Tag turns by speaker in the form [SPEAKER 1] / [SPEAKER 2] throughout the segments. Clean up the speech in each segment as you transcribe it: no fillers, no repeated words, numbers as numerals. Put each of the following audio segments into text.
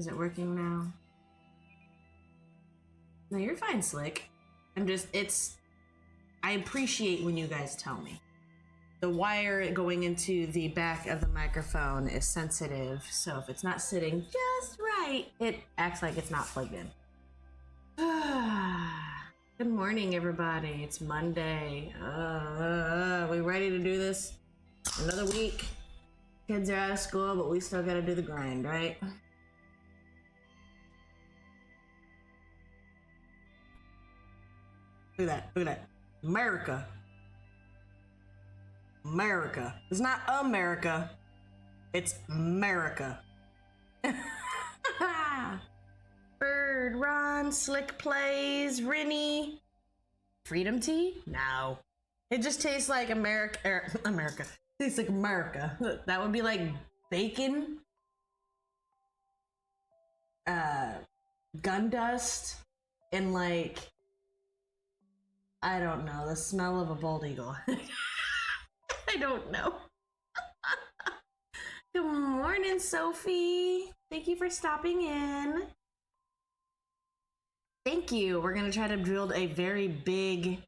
[SPEAKER 1] Is it working now? No, you're fine, Slick. I appreciate when you guys tell me. The wire going into the back of the microphone is sensitive, so if it's not sitting just right, it acts like it's not plugged in. Good morning, everybody. It's Monday. We ready to do this? Another week. Kids are out of school, but we still gotta do the grind, right? Look at that. Look at that. America. America. It's not America. It's America. Bird, Ron, Slick Plays, Rennie. Freedom tea? No. It just tastes like America. America. It tastes like America. That would be like bacon, gun dust, and like, I don't know, the smell of a bald eagle. I don't know. Good morning, Sophie. Thank you for stopping in. Thank you. We're gonna try to build a very big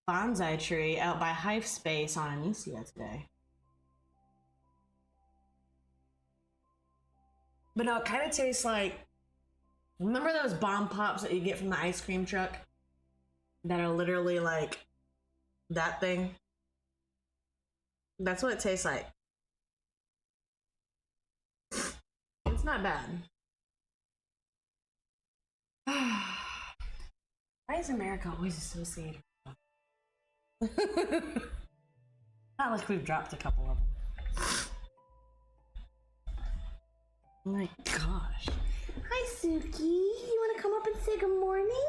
[SPEAKER 1] bonsai tree out by Hive Space on Inicio today. But no, it kind of tastes like, remember those bomb pops that you get from the ice cream truck? That are literally like that thing? That's what it tastes like. It's not bad. Why is America always associated with them? Not like we've dropped a couple of them. Oh my gosh. Hi, Suki. You want to come up and say good morning?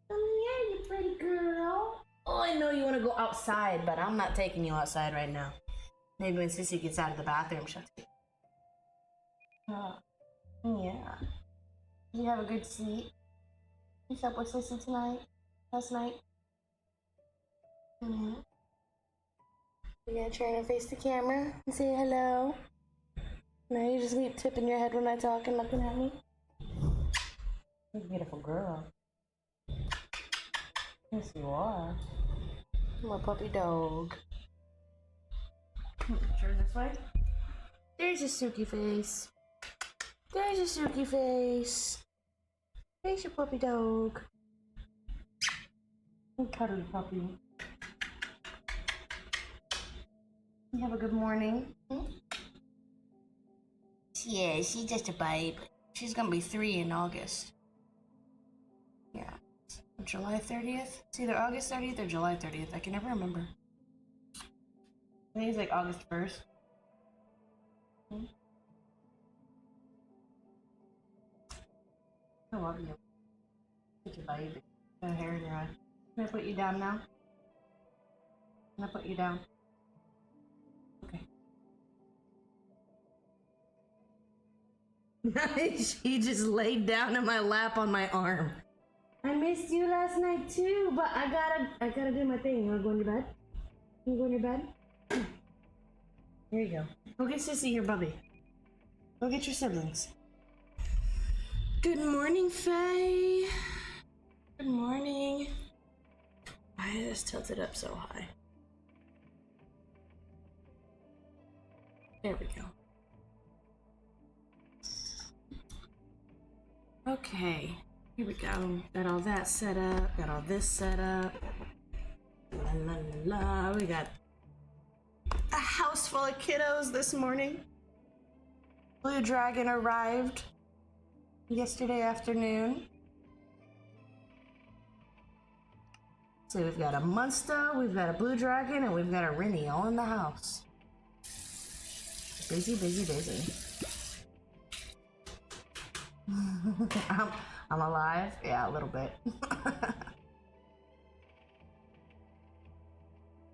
[SPEAKER 1] Come here, you pretty girl. Oh, I know you want to go outside, but I'm not taking you outside right now. Maybe when Sissy gets out of the bathroom, she'll take you. Yeah. Did you have a good sleep? You slept with Sissy tonight? Last night? Mm-hmm. You gonna try to face the camera and say hello? No, you just keep tipping your head when I talk and looking at me. You're a beautiful girl. Yes, you are. My puppy dog. Sure, this way? There's your Suki face. There's your Suki face. There's your puppy dog. Oh, cuddly puppy. You have a good morning. Yeah, she's just a babe. She's gonna be 3 in August. Yeah. July 30th? It's either August 30th or July 30th. I can never remember. I think it's like August 1st. I love you. Such a baby. Got hair in your eye. Can I put you down now? Can I put you down? Okay. She just laid down in my lap on my arm. I missed you last night too, but I gotta do my thing. You wanna go in your bed? You wanna go in your bed? Here you go. Go get Sissy your bubby. Go get your siblings. Good morning, Faye. Good morning. I just tilted up so high. There we go. Okay. Here we go. Got all that set up. Got all this set up. La la la la. We got a house full of kiddos this morning. Blue Dragon arrived yesterday afternoon. So we've got a Munster, we've got a Blue Dragon, and we've got a Rennie all in the house. Busy, busy, busy. I'm alive? Yeah, a little bit.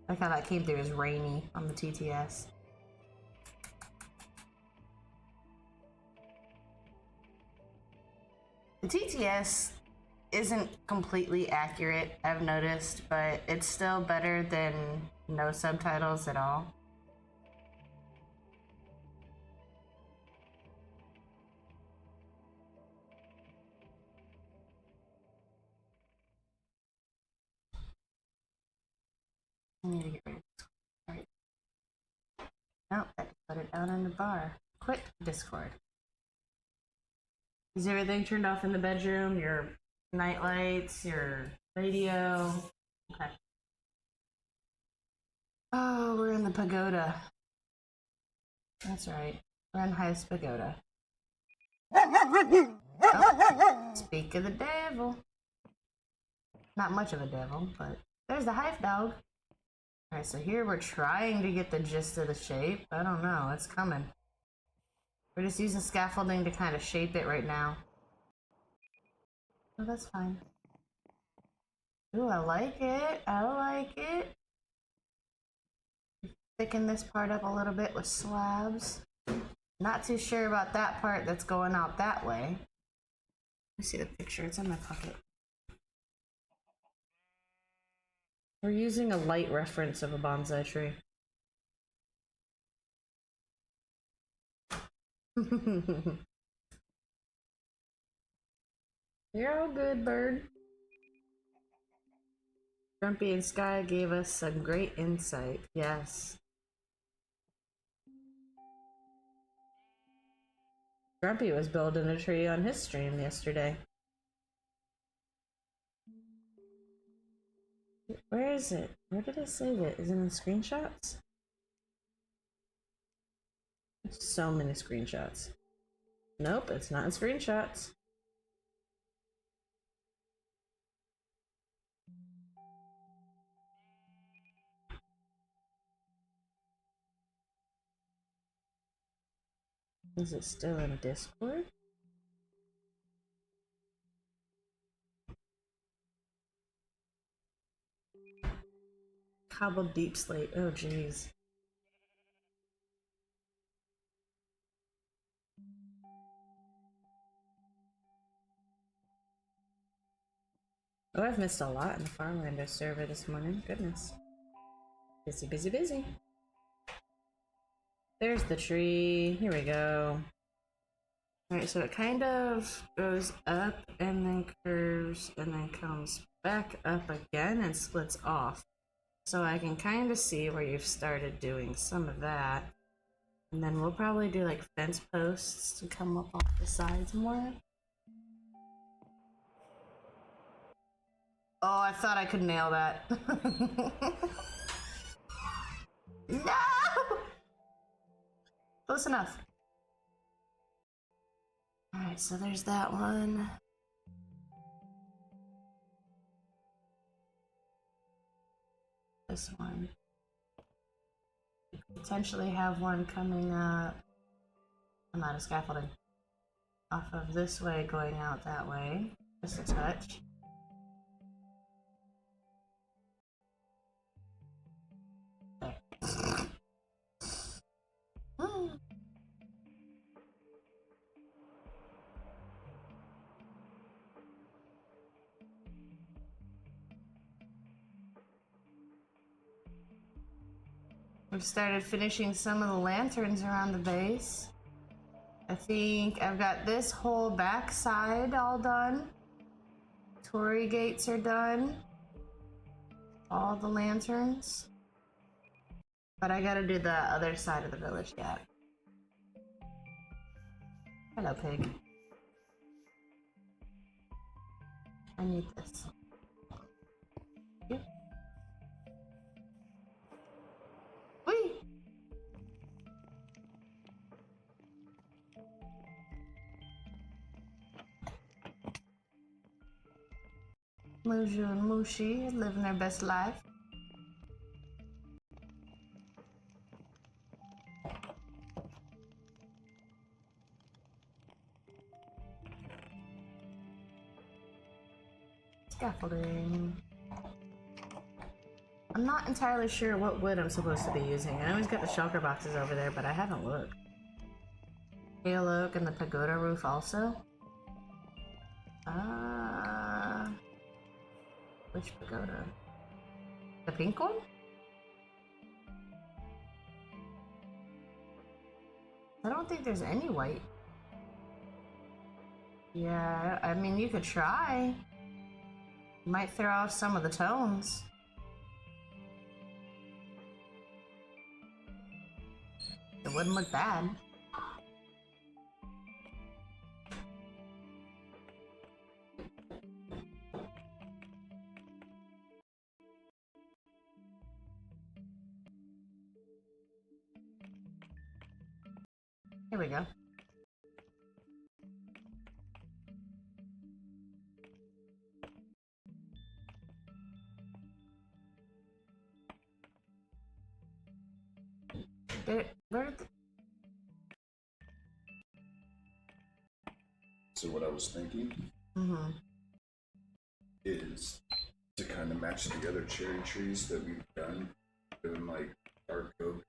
[SPEAKER 1] Like how that came through as rainy on the TTS. The TTS isn't completely accurate, I've noticed, but it's still better than no subtitles at all. I need to get rid of this. Alright. Nope, I put it down in the bar. Quit Discord. Is everything turned off in the bedroom? Your night lights, your radio? Okay. Oh, we're in the pagoda. That's right. We're in highest pagoda. Oh, speak of the devil. Not much of a devil, but there's the hive dog. Alright, so here we're trying to get the gist of the shape. I don't know, it's coming. We're just using scaffolding to kind of shape it right now. Oh, that's fine. Ooh, I like it. I like it. Thicken this part up a little bit with slabs. Not too sure about that part that's going out that way. Let me see the picture. It's in my pocket. We're using a light reference of a bonsai tree. You're all good, bird. Grumpy and Sky gave us some great insight. Yes. Grumpy was building a tree on his stream yesterday. Where is it? Where did I save it? Is it in screenshots? So many screenshots. Nope, it's not in screenshots. Is it still in Discord? Cobbled deep slate. Oh, jeez. Oh, I've missed a lot in the Farmlander server this morning. Goodness. Busy, busy, busy. There's the tree. Here we go. Alright, so it kind of goes up and then curves and then comes back up again and splits off. So I can kind of see where you've started doing some of that. And then we'll probably do like fence posts to come up off the sides more. Oh, I thought I could nail that. No! Close enough. Alright, so there's that one. This one. Potentially have one coming up. I'm out of scaffolding. Off of this way, going out that way. Just a touch. There. We've started finishing some of the lanterns around the base. I think I've got this whole back side all done. Torii gates are done. All the lanterns. But I gotta do the other side of the village yet. Hello, pig. I need this. Yep. Whee! Muju and Mushi living their best life. Scaffolding. I'm not entirely sure what wood I'm supposed to be using. I always got the shulker boxes over there, but I haven't looked. Pale oak and the pagoda roof also? Which pagoda? The pink one? I don't think there's any white. Yeah, I mean, you could try. You might throw off some of the tones. It wouldn't look bad. Here we go.
[SPEAKER 2] So what I was thinking is to kind of match the other cherry trees that we've done, doing like dark oak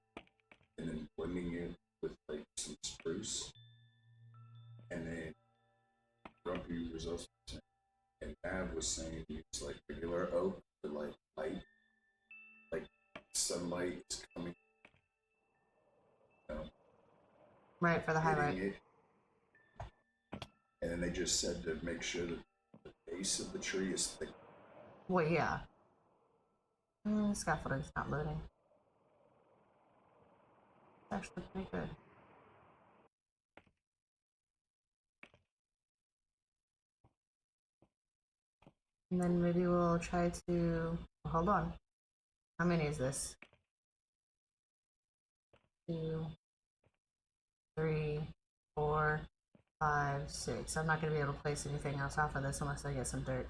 [SPEAKER 2] and then blending it with like some spruce, and then Grumpy was also saying, and Nav was saying use like regular oak, but like light, like sunlight is coming, you know,
[SPEAKER 1] right, for the highlight.
[SPEAKER 2] it. And then they just said to make sure that the base of the tree is thick.
[SPEAKER 1] Well, yeah. Scaffolding's not loading. It's actually pretty good. And then maybe we'll try to... Hold on. How many is this? 2, 3, 4, 5, 6. I'm not going to be able to place anything else off of this unless I get some dirt.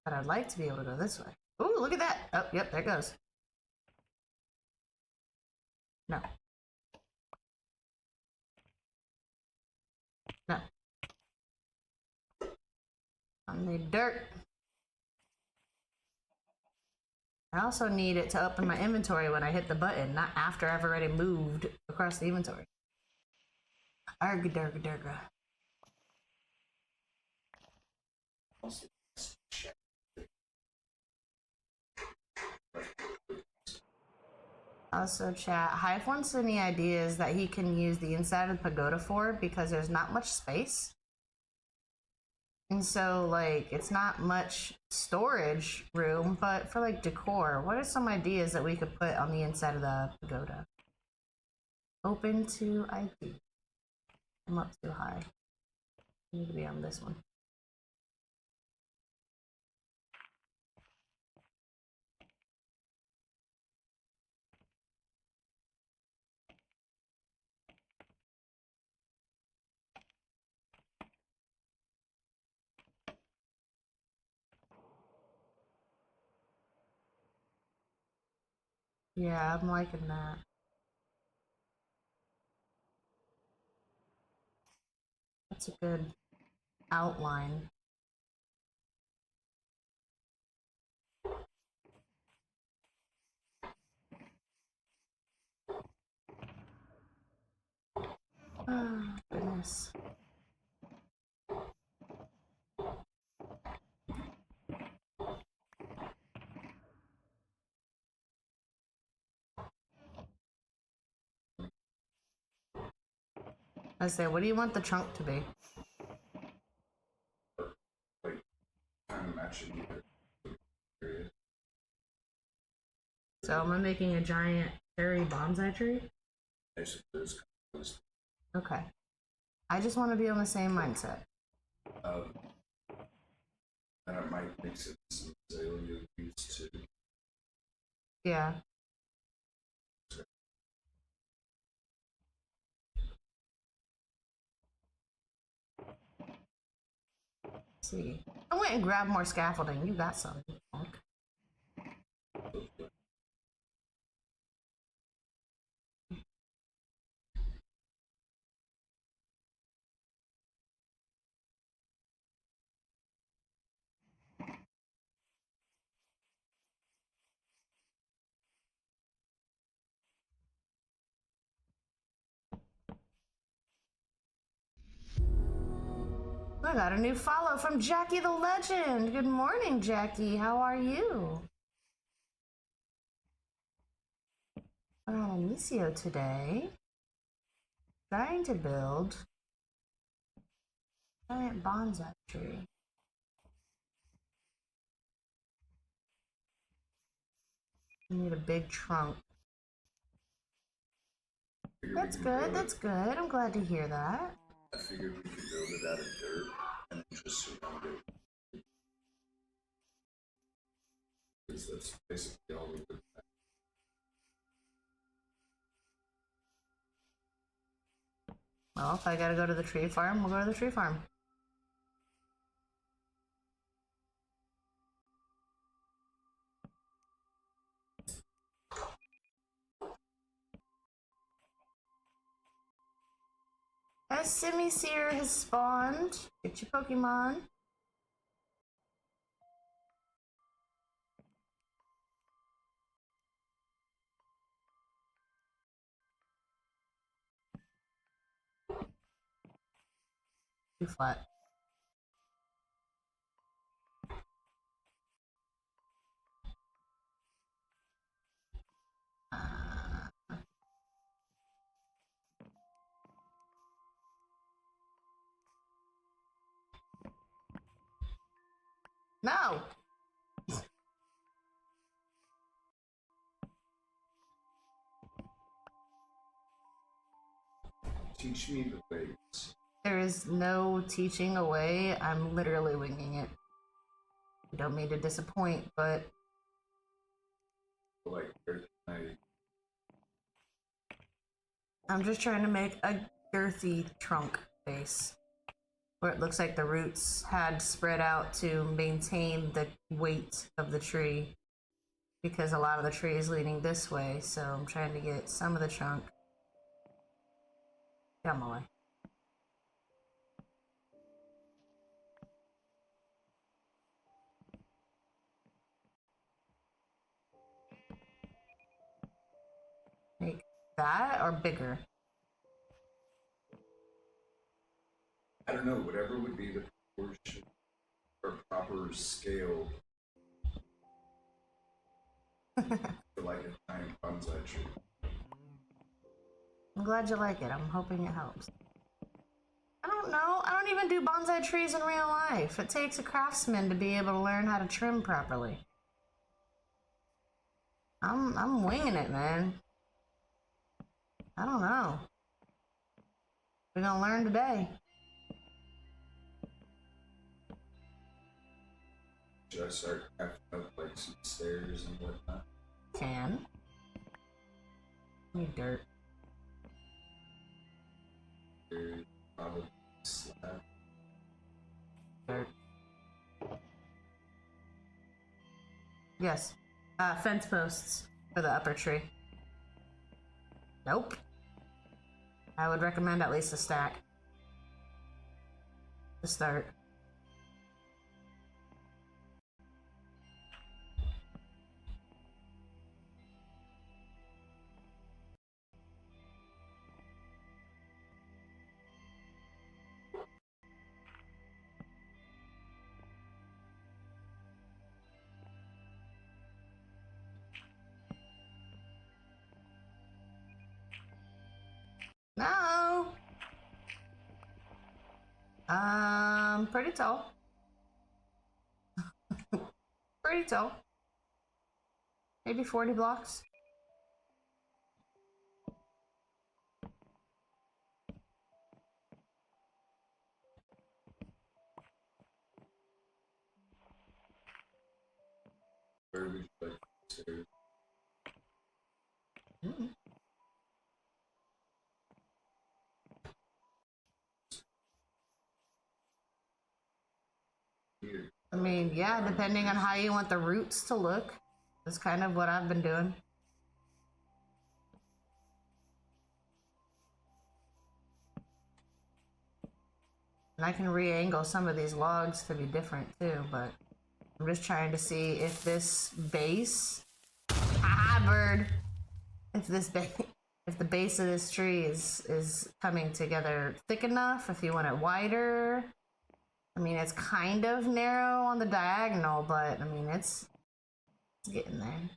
[SPEAKER 1] But I'd like to be able to go this way. Ooh, look at that! Oh, yep, there it goes. No. No. I need dirt. I also need it to open my inventory when I hit the button, not after I've already moved across the inventory. Arga durga durga. Also, chat, Hive wants any ideas that he can use the inside of the pagoda for because there's not much space. And so, like, it's not much storage room, but for, like, decor, what are some ideas that we could put on the inside of the pagoda? Open to ID. I'm up too high. I need to be on this one. Yeah, I'm liking that. That's a good outline. Oh, goodness. I say, what do you want the trunk to be?
[SPEAKER 2] Like, kind of matching it.
[SPEAKER 1] So am I making a giant cherry bonsai tree?
[SPEAKER 2] Basically,
[SPEAKER 1] Okay. I just want to be on the same mindset.
[SPEAKER 2] and it might mix it with some azalea leaves too.
[SPEAKER 1] Yeah. Let's see. I went and grabbed more scaffolding. You got some. Punk. I got a new follow from Jackie the Legend. Good morning, Jackie. How are you? I'm on Inicio today. Trying to build a giant bonsai tree. I need a big trunk. That's good, that's good. I'm glad to hear that.
[SPEAKER 2] I figured we could build it out of dirt and just surround it. Because that's basically all we would have.
[SPEAKER 1] Well, if I gotta go to the tree farm, we'll go to the tree farm. A Simisear has spawned. Get your Pokemon. Too flat. No!
[SPEAKER 2] Teach me the ways.
[SPEAKER 1] There is no teaching away. I'm literally winging it. I don't mean to disappoint, but
[SPEAKER 2] Like, where can
[SPEAKER 1] I'm just trying to make a girthy trunk base where it looks like the roots had spread out to maintain the weight of the tree, because a lot of the tree is leaning this way, so I'm trying to get some of the trunk. Get out of my way. Make that or bigger?
[SPEAKER 2] I don't know, whatever would be the proportion or proper scale for like a giant bonsai tree.
[SPEAKER 1] I'm glad you like it. I'm hoping it helps. I don't know. I don't even do bonsai trees in real life. It takes a craftsman to be able to learn how to trim properly. I'm winging it, man. I don't know. We're gonna learn today.
[SPEAKER 2] Should I start crafting up like some stairs and whatnot?
[SPEAKER 1] Can. Need dirt.
[SPEAKER 2] There's probably slab.
[SPEAKER 1] Dirt. Yes. Fence posts for the upper tree. Nope. I would recommend at least a stack to start. No. Pretty tall. Pretty tall. Maybe 40 blocks.
[SPEAKER 2] Where would you like stairs?
[SPEAKER 1] Mm.
[SPEAKER 2] Here.
[SPEAKER 1] I mean, yeah, depending on how you want the roots to look. That's kind of what I've been doing. And I can re-angle some of these logs to be different too, but I'm just trying to see if this base, bird, if this if the base of this tree is coming together thick enough, if you want it wider. I mean, it's kind of narrow on the diagonal, but I mean, it's getting there.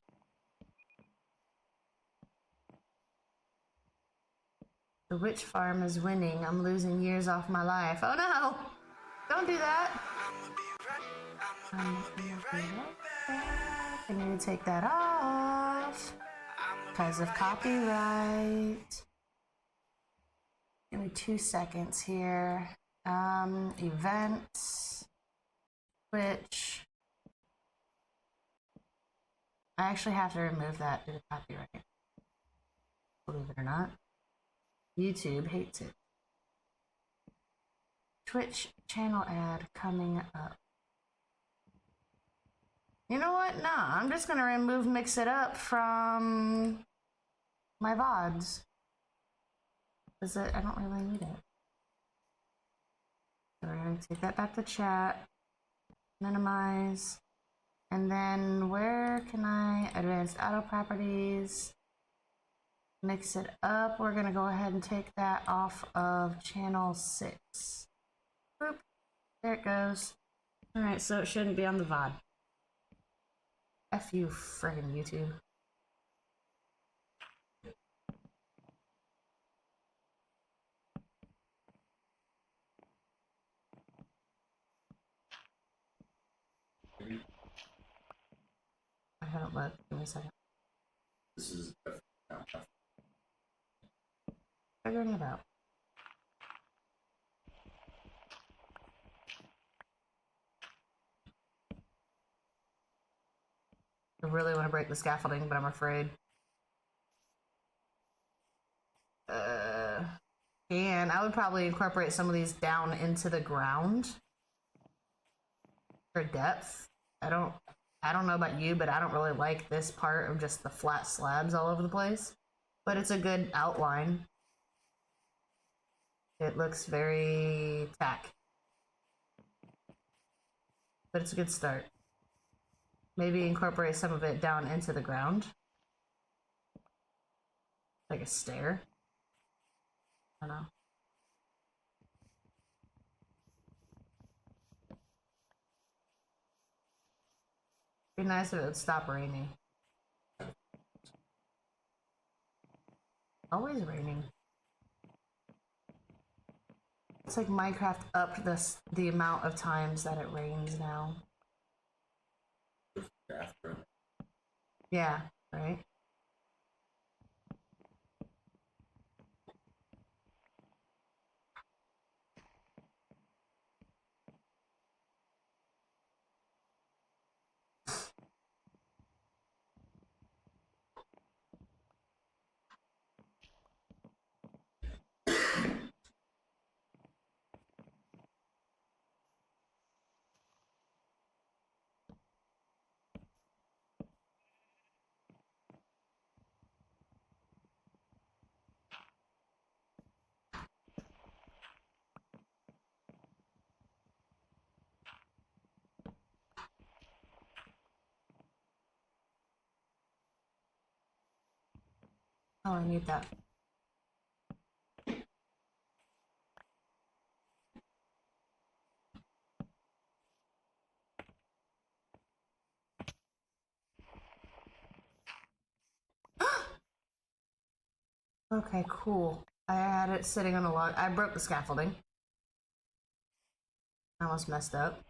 [SPEAKER 1] The witch farm is winning. I'm losing years off my life. Oh no! Don't do that! I need to take that off because of copyright. Give me 2 seconds here. Events, Twitch. I actually have to remove that due to copyright. Believe it or not. YouTube hates it. Twitch channel ad coming up. You know what? Nah, I'm just gonna remove Mix It Up from my VODs. Is it? I don't really need it. So we're gonna take that back to chat. Minimize. And then where can I? Advanced auto properties. Mix It Up. We're gonna go ahead and take that off of channel 6. Boop. There it goes. Alright, so it shouldn't be on the VOD. F you, friggin' YouTube. I haven't looked. Give me a second.
[SPEAKER 2] This is
[SPEAKER 1] Figuring it out. I really want to break the scaffolding, but I'm afraid. And I would probably incorporate some of these down into the ground for depth. I don't know about you, but I don't really like this part of just the flat slabs all over the place. But it's a good outline. It looks very tack. But it's a good start. Maybe incorporate some of it down into the ground. Like a stair. I don't know. It'd be nice if it would stop raining. Always raining. It's like Minecraft upped the amount of times that it rains now.
[SPEAKER 2] after.
[SPEAKER 1] Yeah, right? Oh, I need that. Okay, cool. I had it sitting on a log. I broke the scaffolding. I almost messed up.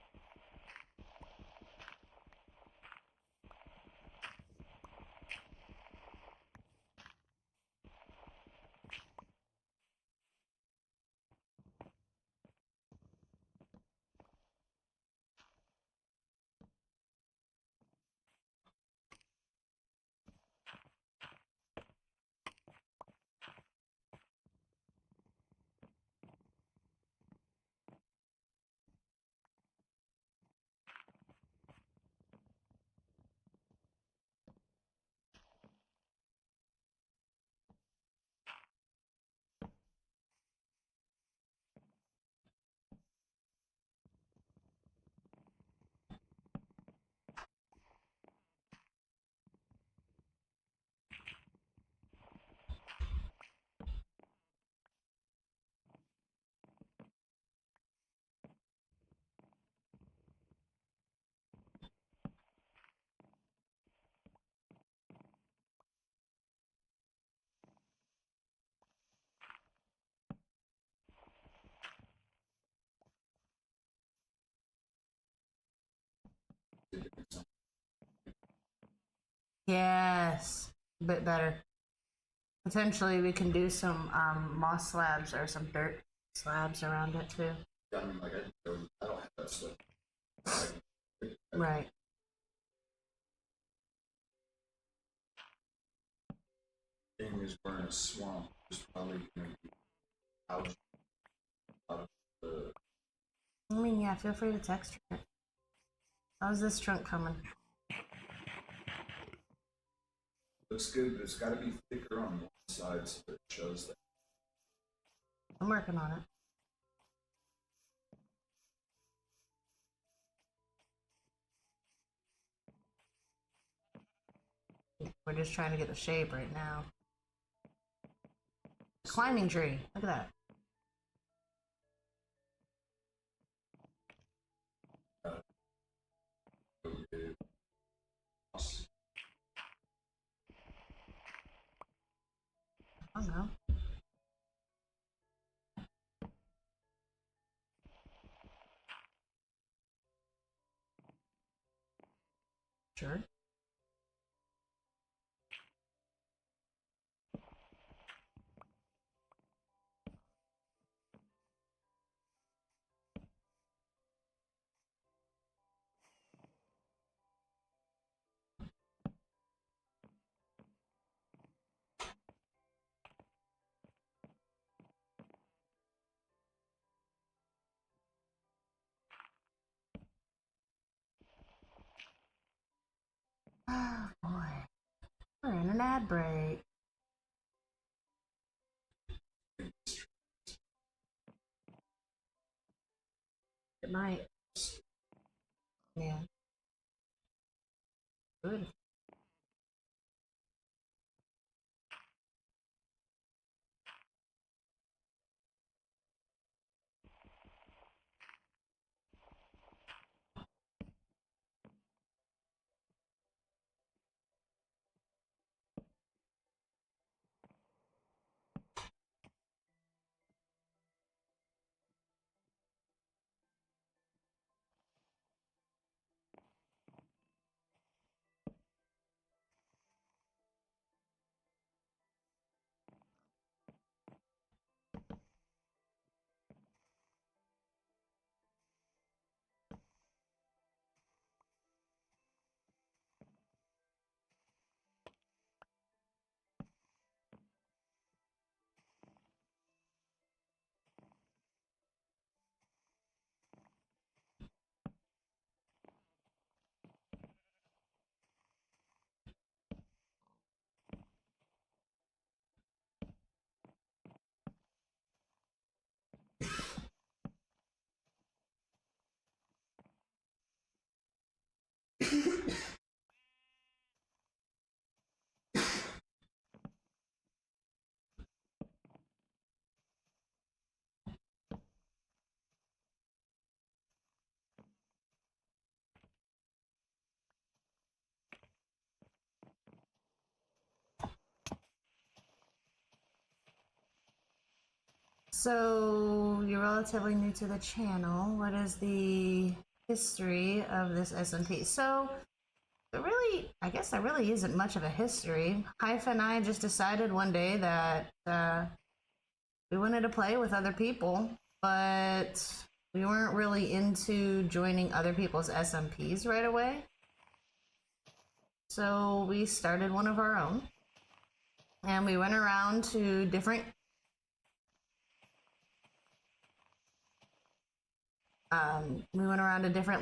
[SPEAKER 1] Yes. A bit better. Potentially we can do some moss slabs or some dirt slabs around it too.
[SPEAKER 2] Yeah, I mean, like, I don't have that stuff.
[SPEAKER 1] Right.
[SPEAKER 2] Thing is, we're in a swamp. There's probably going to be out of the.
[SPEAKER 1] I mean, yeah, feel free to texture it. How's this trunk coming?
[SPEAKER 2] Looks good, but it's got to be thicker on one side so that it shows that.
[SPEAKER 1] I'm working on it. We're just trying to get the shape right now. Climbing tree. Look at that.
[SPEAKER 2] Okay.
[SPEAKER 1] I don't know. Sure. Oh boy. We're in an ad break. It might. Yeah. Good. So, you're relatively new to the channel. What is the history of this SMP? So, I guess there really isn't much of a history. Hypha and I just decided one day that we wanted to play with other people, but we weren't really into joining other people's SMPs right away. So, we started one of our own, and we went around to different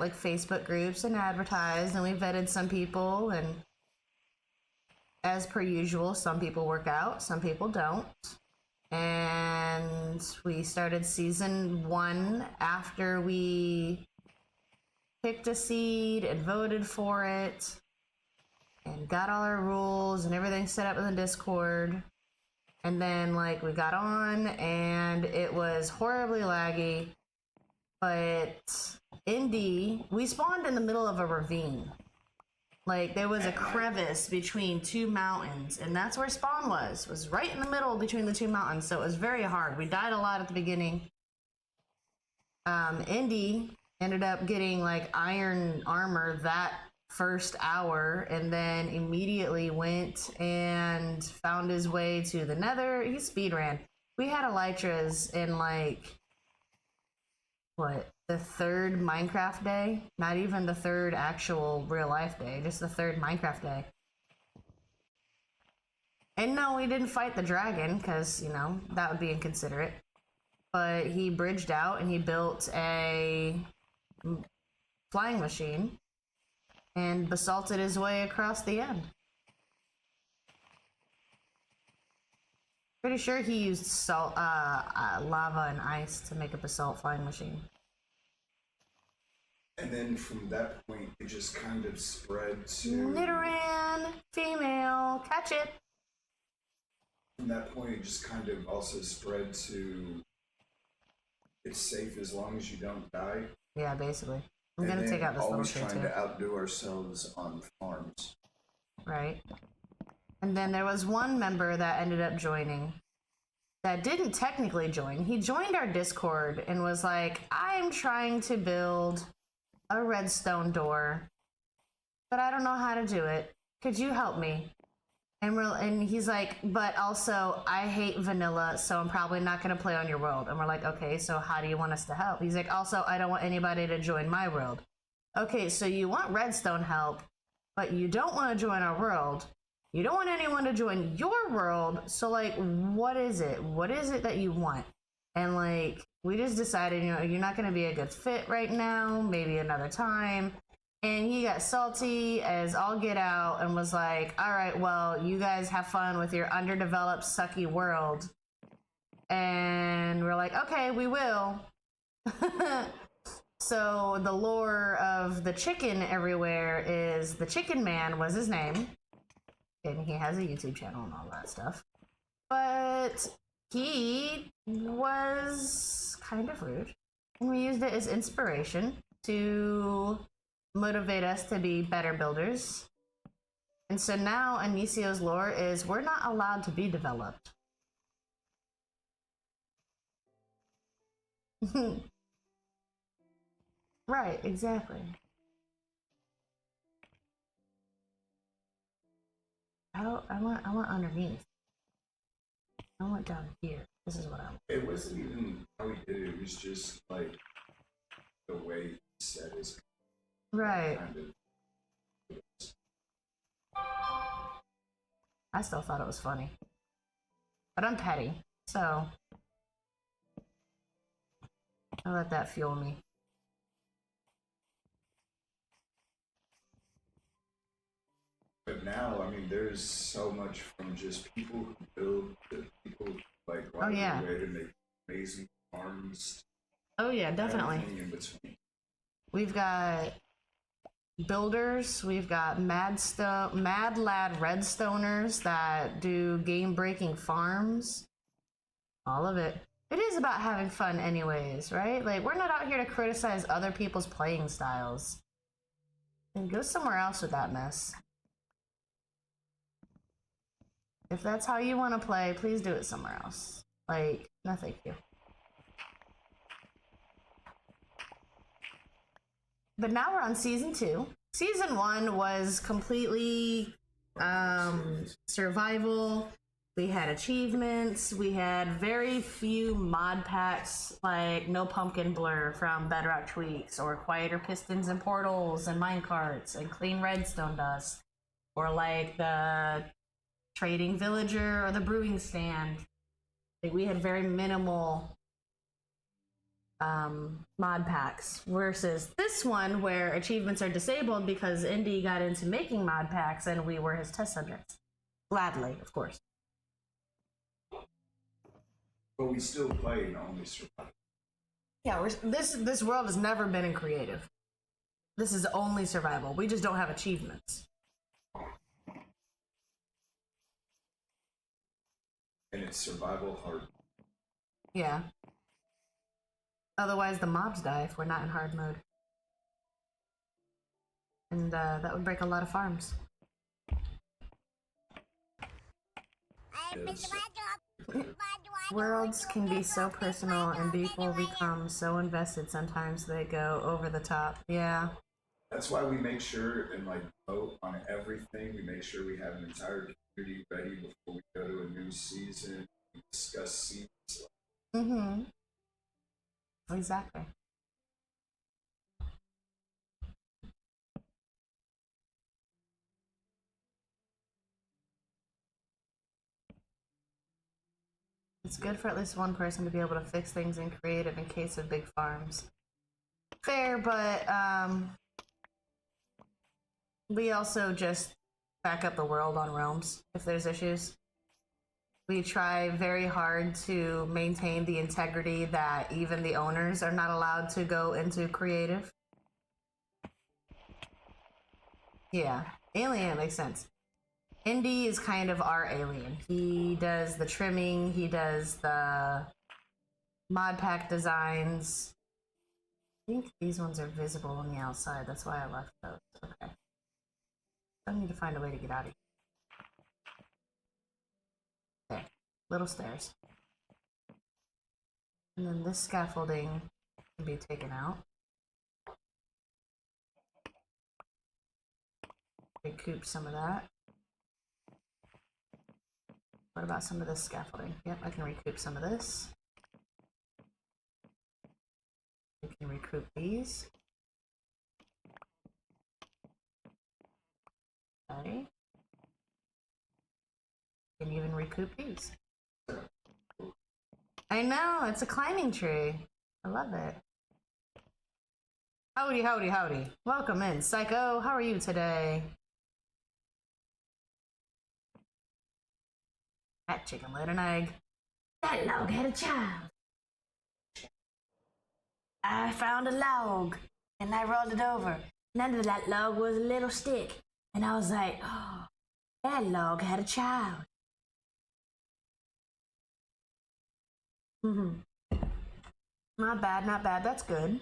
[SPEAKER 1] like Facebook groups and advertised, and we vetted some people, and as per usual, some people work out, some people don't. And we started season 1 after we picked a seed and voted for it and got all our rules and everything set up in the Discord. And then like we got on and it was horribly laggy. But Indy, we spawned in the middle of a ravine. Like, there was a crevice between two mountains, and that's where spawn was right in the middle between the two mountains, so it was very hard. We died a lot at the beginning. Indy ended up getting, like, iron armor that first hour and then immediately went and found his way to the nether. He speed ran. We had elytras in like, what, the third Minecraft day? Not even the third actual real life day, just the third Minecraft day. And no, we didn't fight the dragon because, you know, that would be inconsiderate. But he bridged out and he built a flying machine and basalted his way across the end. Pretty sure he used salt, lava and ice to make a basalt flying machine.
[SPEAKER 2] And then from that point, it just kind of spread to...
[SPEAKER 1] Nidoran, female, catch it.
[SPEAKER 2] From that point, it just kind of also spread to... It's safe as long as you don't die.
[SPEAKER 1] Yeah, basically. I'm gonna take out this little tree too.
[SPEAKER 2] Always trying to outdo ourselves on farms.
[SPEAKER 1] Right. And then there was one member that ended up joining that didn't technically join. He joined our Discord and was like, I'm trying to build a redstone door, but I don't know how to do it. Could you help me? And he's like, but also I hate vanilla, so I'm probably not going to play on your world. And we're like, okay, so how do you want us to help? He's like, also, I don't want anybody to join my world. Okay, so you want redstone help, but you don't want to join our world. You don't want anyone to join your world. So like, what is it? What is it that you want? And like, we just decided, you know, you're not going to be a good fit right now, maybe another time. And he got salty as all get out and was like, all right, well, you guys have fun with your underdeveloped, sucky world. And we're like, okay, we will. So the lore of the chicken everywhere is the Chicken Man was his name. And he has a YouTube channel and all that stuff. But he was kind of rude. And we used it as inspiration to motivate us to be better builders. And so now Inicio's lore is we're not allowed to be developed. Right, exactly. I want underneath. I want down here. This is what I want.
[SPEAKER 2] It wasn't even how he did it. It was just like the way he said his.
[SPEAKER 1] Right.
[SPEAKER 2] Kind of.
[SPEAKER 1] I still thought it was funny. But I'm petty, so I let that fuel me.
[SPEAKER 2] But now, I mean, there's so much from just people who build to people like
[SPEAKER 1] Oh, yeah.
[SPEAKER 2] way to make amazing farms.
[SPEAKER 1] Oh yeah, definitely.
[SPEAKER 2] Everything in between.
[SPEAKER 1] We've got builders, we've got mad lad redstoners that do game-breaking farms. All of it. It is about having fun anyways, right? Like, we're not out here to criticize other people's playing styles. And go somewhere else with that mess. If that's how you want to play, please do it somewhere else. Like, no thank you. But now we're on season 2. Season 1 was completely survival. We had achievements. We had very few mod packs, like No Pumpkin Blur from Bedrock Tweaks, or Quieter Pistons and Portals and Minecarts and Clean Redstone Dust, or like the Trading Villager or the Brewing Stand. Like, we had very minimal mod packs versus this one where achievements are disabled because Indy got into making mod packs and we were his test subjects. Gladly, of course.
[SPEAKER 2] But we still play and only survive.
[SPEAKER 1] Yeah, this world has never been in creative. This is only survival. We just don't have achievements.
[SPEAKER 2] And it's survival hard.
[SPEAKER 1] Yeah. Otherwise, the mobs die if we're not in hard mode. And that would break a lot of farms. Worlds can be so personal and people become so invested sometimes they go over the top. Yeah.
[SPEAKER 2] That's why we make sure and like vote on everything. We make sure we have an entire community ready before we go to a new season. We discuss seasons.
[SPEAKER 1] Mm-hmm. Exactly. It's good for at least one person to be able to fix things in creative in case of big farms. Fair, but we also just back up the world on realms if there's issues. We try very hard to maintain the integrity that even the owners are not allowed to go into creative. Yeah, alien makes sense. Indy is kind of our alien. He does the trimming, he does the mod pack designs. I think these ones are visible on the outside, that's why I left those. Okay. I need to find a way to get out of here. Okay, little stairs. And then this scaffolding can be taken out. Recoup some of that. What about some of this scaffolding? Yep, I can recoup some of this. We can recoup these. Okay. Can even recoup these. I know, it's a climbing tree. I love it. Howdy, howdy, howdy. Welcome in, Psycho. How are you today? That chicken laid an egg. That log had a child. I found a log and I rolled it over. And under that log was a little stick. And I was like, oh, that log had a child. Not bad, not bad. That's good.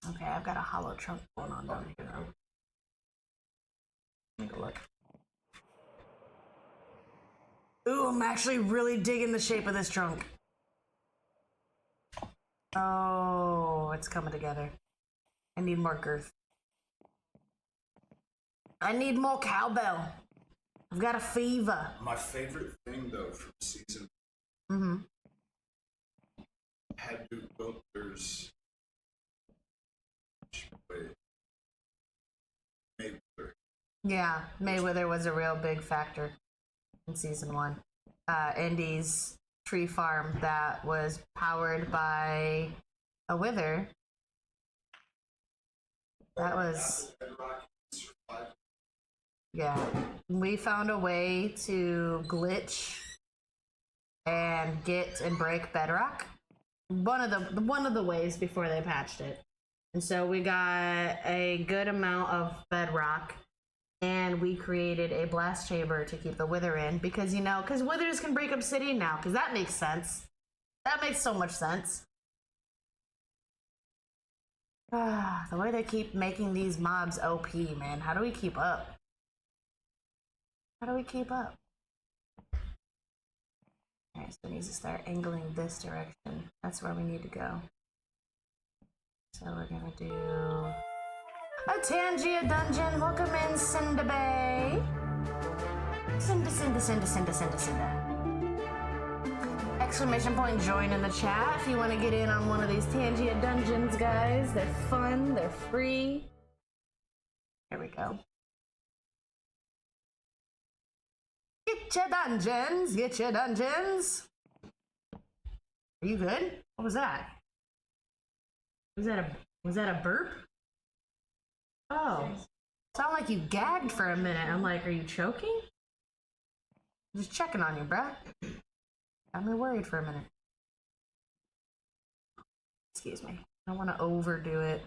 [SPEAKER 1] Okay, I've got a hollow trunk going on down here now. Take a look. Ooh, I'm actually really digging the shape of this trunk. Oh, it's coming together. I need more girth. I need more cowbell. I've got a fever.
[SPEAKER 2] My favorite thing though from season had to builders. Mayweather.
[SPEAKER 1] Yeah, Mayweather was a real big factor in season 1. Indy's tree farm that was powered by a wither. That was... Yeah, we found a way to glitch and get and break Bedrock. One of the ways before they patched it. And so we got a good amount of Bedrock and we created a blast chamber to keep the wither in because, you know, because withers can break obsidian now, because that makes sense. That makes so much sense. The way they keep making these mobs OP, man. How do we keep up? How do we keep up? Alright, so it needs to start angling this direction. That's where we need to go. So we're gonna do a Tangia dungeon. Welcome in, Cinda Bay. Cinda. Exclamation point join in the chat if you want to get in on one of these Tangia dungeons, guys. They're fun, they're free. Here we go. Get your dungeons, get your dungeons. Are you good? What was that? Was that a burp? Oh, sound like you gagged for a minute. I'm like, are you choking? Just checking on you, bruh. Got me worried for a minute. Excuse me. I don't want to overdo it.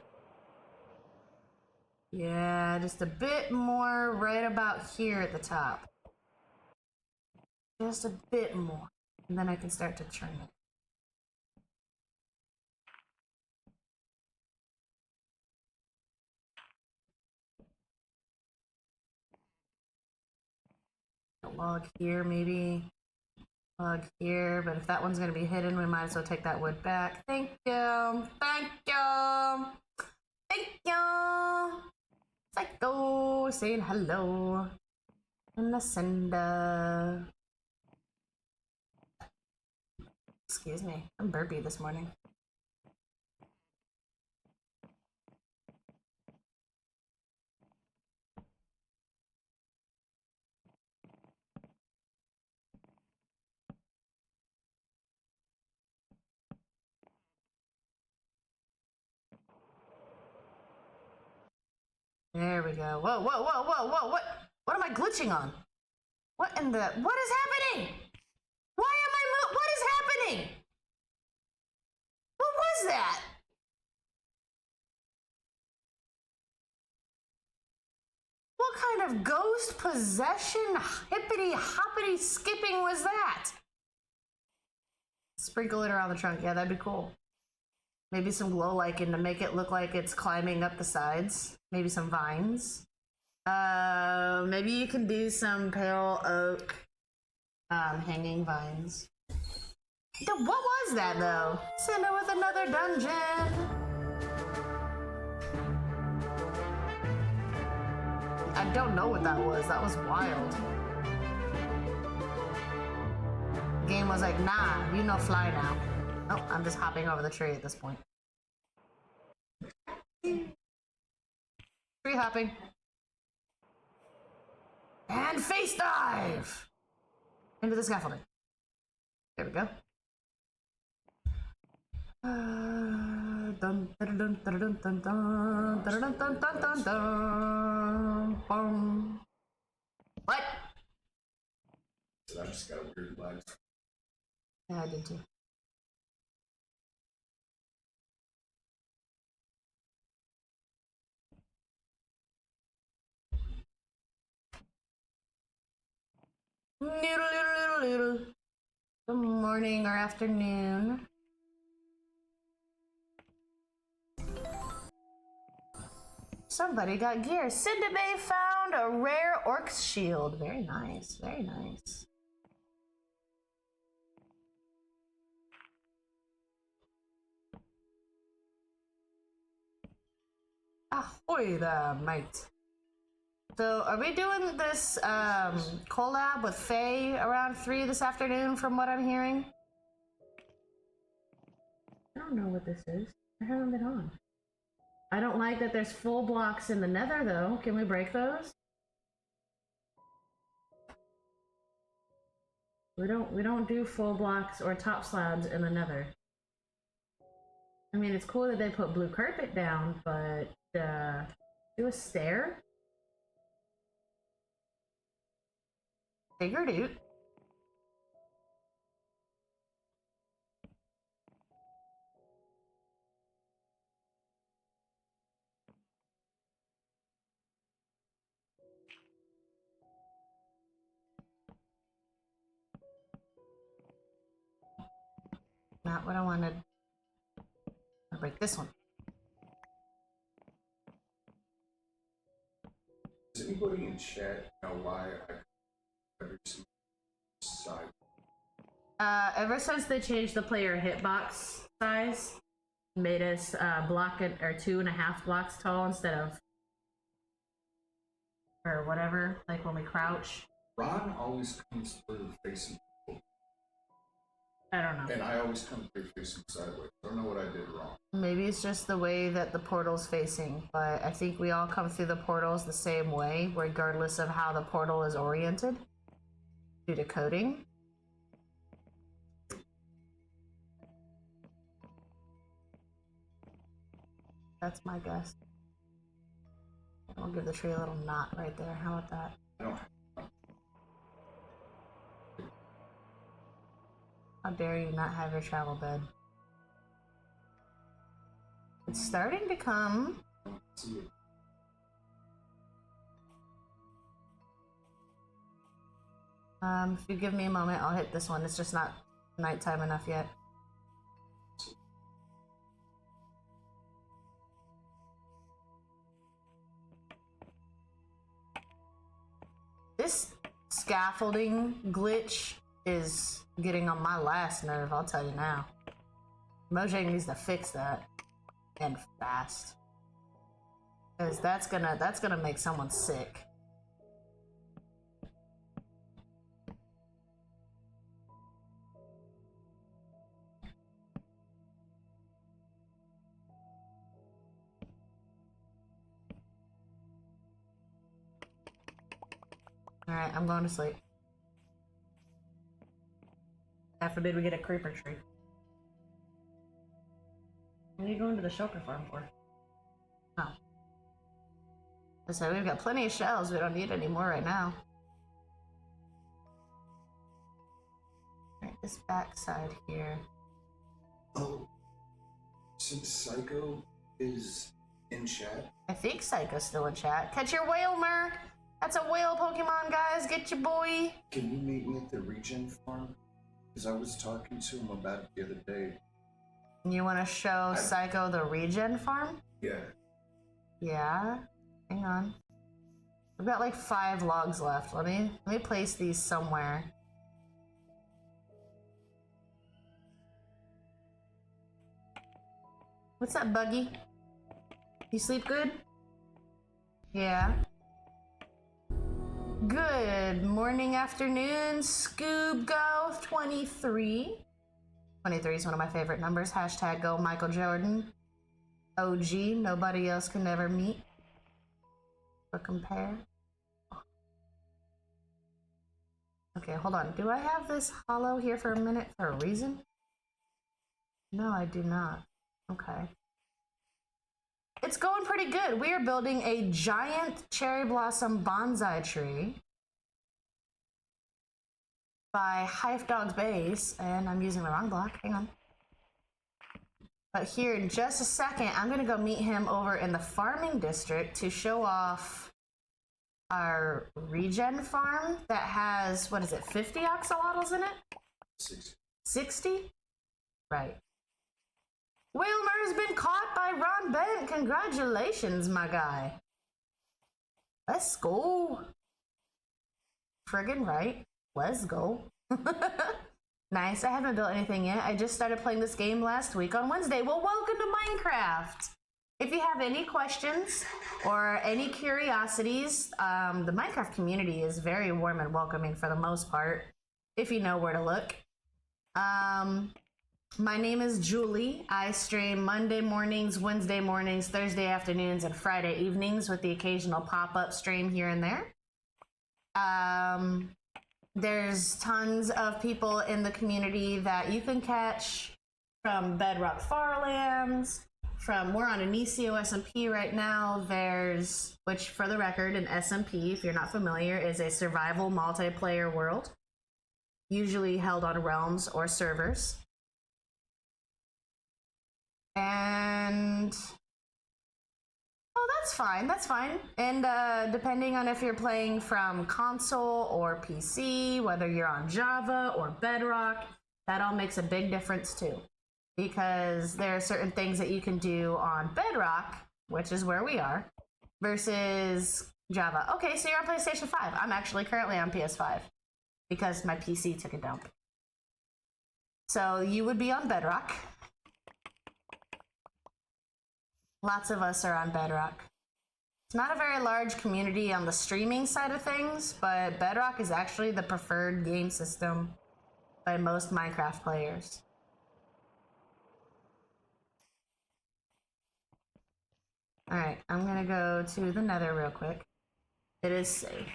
[SPEAKER 1] Yeah, just a bit more right about here at the top. Just a bit more. And then I can start to trim it. A log here, maybe. Log here, but if that one's gonna be hidden, we might as well take that wood back. Thank you. Thank you. Thank you. Psycho saying hello. And the sender. Excuse me, I'm burpy this morning. There we go. Whoa, whoa, whoa, whoa, whoa, what am I glitching on? What is happening? Why am I what is happening? What was that? What kind of ghost possession hippity hoppity skipping was that? Sprinkle it around the trunk. Yeah, that'd be cool. Maybe some glow lichen to make it look like it's climbing up the sides. Maybe some vines. Maybe you can do some pale oak hanging vines. What was that though? Cinder with another dungeon. I don't know what that was. That was wild. The game was like, nah, you no fly now. Oh, I'm just hopping over the tree at this point. Tree hopping. And face dive! Into the scaffolding. There we go. Dun, dun, dun, dun, dun, dun, dun, dun, dun, dun, dun, dun, dun, dun. What?
[SPEAKER 2] I just got a weird life.
[SPEAKER 1] Yeah, I did too. Good morning or afternoon. Somebody got gear. Cinderbay found a rare orc's shield. Very nice, very nice. Ahoy there, mate. So, are we doing this collab with Faye around 3 this afternoon, from what I'm hearing? I don't know what this is. I haven't been on. I don't like that there's full blocks in the nether, though. Can we break those? We don't do full blocks or top slabs in the nether. I mean, it's cool that they put blue carpet down, but do a stair? Figured it. Not what I wanted. I'll break this one.
[SPEAKER 2] Does anybody in chat know why I every single side?
[SPEAKER 1] Ever since they changed the player hitbox size, made us block it or 2.5 blocks tall instead of or whatever, like when we crouch.
[SPEAKER 2] Ron always comes through facing people.
[SPEAKER 1] I don't know.
[SPEAKER 2] And I always come through facing sideways. I don't know what I did wrong.
[SPEAKER 1] Maybe it's just the way that the portal's facing, but I think we all come through the portals the same way, regardless of how the portal is oriented, due to coding. That's my guess. I'll give the tree a little knot right there. How about that?
[SPEAKER 2] No.
[SPEAKER 1] How dare you not have your travel bed? It's starting to come.
[SPEAKER 2] See it.
[SPEAKER 1] If you give me a moment, I'll hit this one. It's just not nighttime enough yet. This scaffolding glitch is getting on my last nerve, I'll tell you now. Mojang needs to fix that. And fast. Because that's gonna make someone sick. Alright, I'm going to sleep. God forbid we get a creeper tree. What are you going to the shulker farm for? Oh. So we've got plenty of shells, we don't need any more right now. Right, this backside here.
[SPEAKER 2] Oh, since Psycho is in chat?
[SPEAKER 1] I think Psycho's still in chat. Catch your whale, Mer! That's a whale Pokemon, guys! Get your boy!
[SPEAKER 2] Can you meet me at the regen farm? Because I was talking to him about it the other day.
[SPEAKER 1] You want to show Psycho the regen farm?
[SPEAKER 2] Yeah.
[SPEAKER 1] Yeah. Hang on. We've got like 5 logs left. Let me place these somewhere. What's up, Buggy? You sleep good? Yeah. Good morning, afternoon, Scoob Go 23. 23 is one of my favorite numbers. Hashtag go Michael Jordan. OG, nobody else can ever meet or compare. Okay, hold on. Do I have this hollow here for a minute for a reason? No, I do not. Okay. It's going pretty good. We are building a giant cherry blossom bonsai tree by Hive Dog's Base, and I'm using the wrong block. Hang on. But here in just a second, I'm gonna go meet him over in the farming district to show off our regen farm that has, what is it, 50 axolotls in it?
[SPEAKER 2] 60.
[SPEAKER 1] 60? Right. Wilmer has been caught by Ron Bent. Congratulations, my guy. Let's go. Friggin' right. Let's go. Nice. I haven't built anything yet. I just started playing this game last week on Wednesday. Well, welcome to Minecraft. If you have any questions or any curiosities, the Minecraft community is very warm and welcoming for the most part, if you know where to look. My name is Julie. I stream Monday mornings, Wednesday mornings, Thursday afternoons, and Friday evenings with the occasional pop-up stream here and there. There's tons of people in the community that you can catch from Bedrock Farlands, we're on Inicio SMP right now. Which for the record, an SMP, if you're not familiar, is a survival multiplayer world, usually held on realms or servers. And that's fine. And depending on if you're playing from console or PC, whether you're on Java or Bedrock, that all makes a big difference too. Because there are certain things that you can do on Bedrock, which is where we are, versus Java. Okay, so you're on PlayStation 5. I'm actually currently on PS5 because my PC took a dump. So you would be on Bedrock. Lots of us are on Bedrock. It's not a very large community on the streaming side of things, but Bedrock is actually the preferred game system by most Minecraft players. Alright, I'm gonna go to the Nether real quick. It is safe.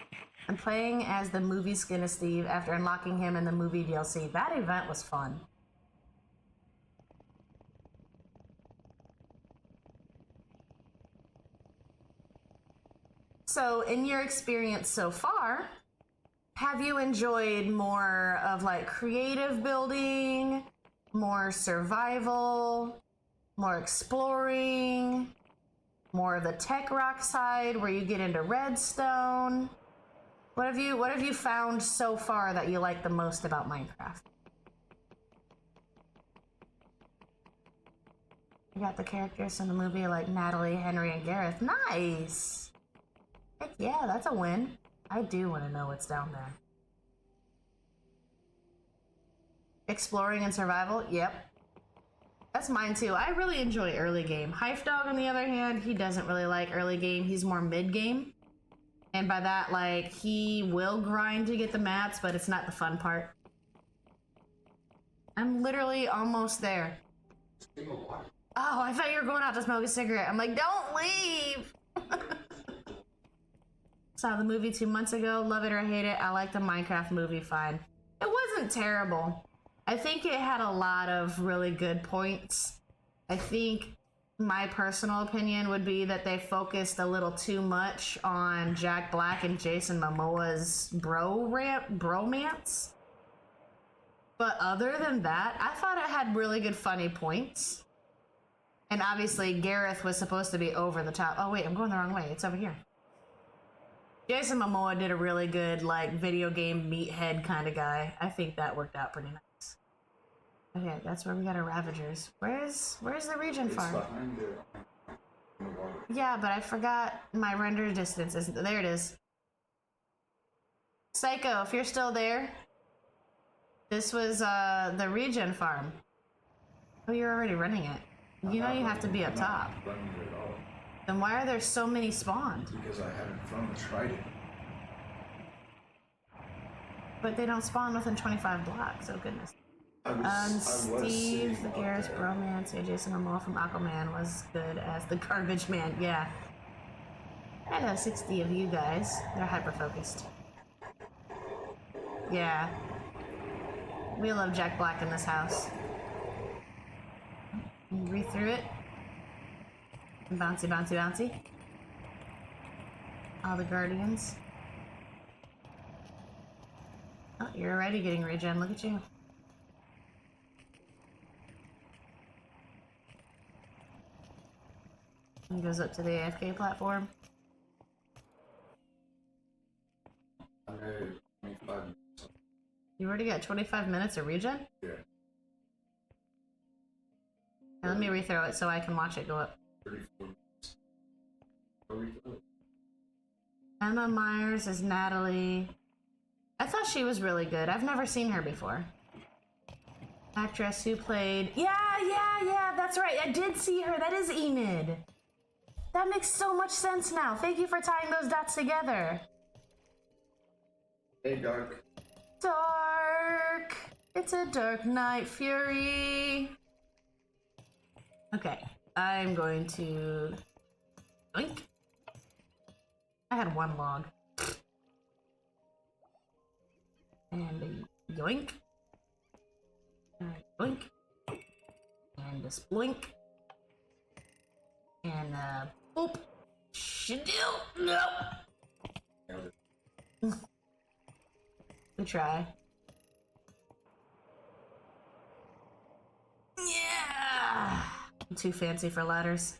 [SPEAKER 1] I'm playing as the movie Skin of Steve after unlocking him in the movie DLC. That event was fun. So, in your experience so far, have you enjoyed more of like creative building, more survival, more exploring, more of the tech rock side where you get into redstone? What have you found so far that you like the most about Minecraft? You got the characters in the movie like Natalie, Henry, and Gareth. Nice! Heck yeah, that's a win. I do want to know what's down there. Exploring and survival? Yep. That's mine too. I really enjoy early game. Hife Dog, on the other hand, he doesn't really like early game. He's more mid game. And by that, like, he will grind to get the mats, but it's not the fun part. I'm literally almost there. Oh, I thought you were going out to smoke a cigarette. I'm like, don't leave! Saw the movie 2 months ago. Love it or hate it. I like the Minecraft movie fine. It wasn't terrible. I think it had a lot of really good points. I think my personal opinion would be that they focused a little too much on Jack Black and Jason Momoa's bromance. But other than that, I thought it had really good funny points. And obviously Gareth was supposed to be over the top. Oh wait, I'm going the wrong way. It's over here. Jason Momoa did a really good, like, video game meathead kind of guy. I think that worked out pretty nice. Okay, that's where we got our Ravagers. Where's the regen farm?
[SPEAKER 2] Behind the water.
[SPEAKER 1] Yeah, but I forgot my render distance. There it is. Psycho, if you're still there, this was the regen farm. Oh, you're already running it. You know you have to be up top.
[SPEAKER 2] I'm not running it at all.
[SPEAKER 1] Then why are there so many spawned?
[SPEAKER 2] Because I haven't tried it.
[SPEAKER 1] But they don't spawn within 25 blocks, oh goodness. Steve, the Garrus bromance, yeah, Jason Momoa from Aquaman was good as the garbage man, yeah. I know 60 of you guys. They're hyper-focused. Yeah. We love Jack Black in this house. Read through it. Bouncy, bouncy, bouncy. All the Guardians. Oh, you're already getting regen. Look at you. He goes up to the AFK platform.
[SPEAKER 2] I'm at 25 minutes.
[SPEAKER 1] You already got 25 minutes of regen?
[SPEAKER 2] Yeah.
[SPEAKER 1] Now let me rethrow it so I can watch it go up.
[SPEAKER 2] 34 minutes. Where we go?
[SPEAKER 1] Emma Myers is Natalie. I thought she was really good. I've never seen her before. Actress who played... Yeah, that's right. I did see her. That is Enid. That makes so much sense now. Thank you for tying those dots together.
[SPEAKER 2] Hey, Dark.
[SPEAKER 1] Dark. It's a dark night, Fury. Okay, I'm going to... Yoink. I had one log. And a yoink. And a yoink. And a splink. And a boop. Shadil. Nope. We try. Yeah! I'm too fancy for ladders.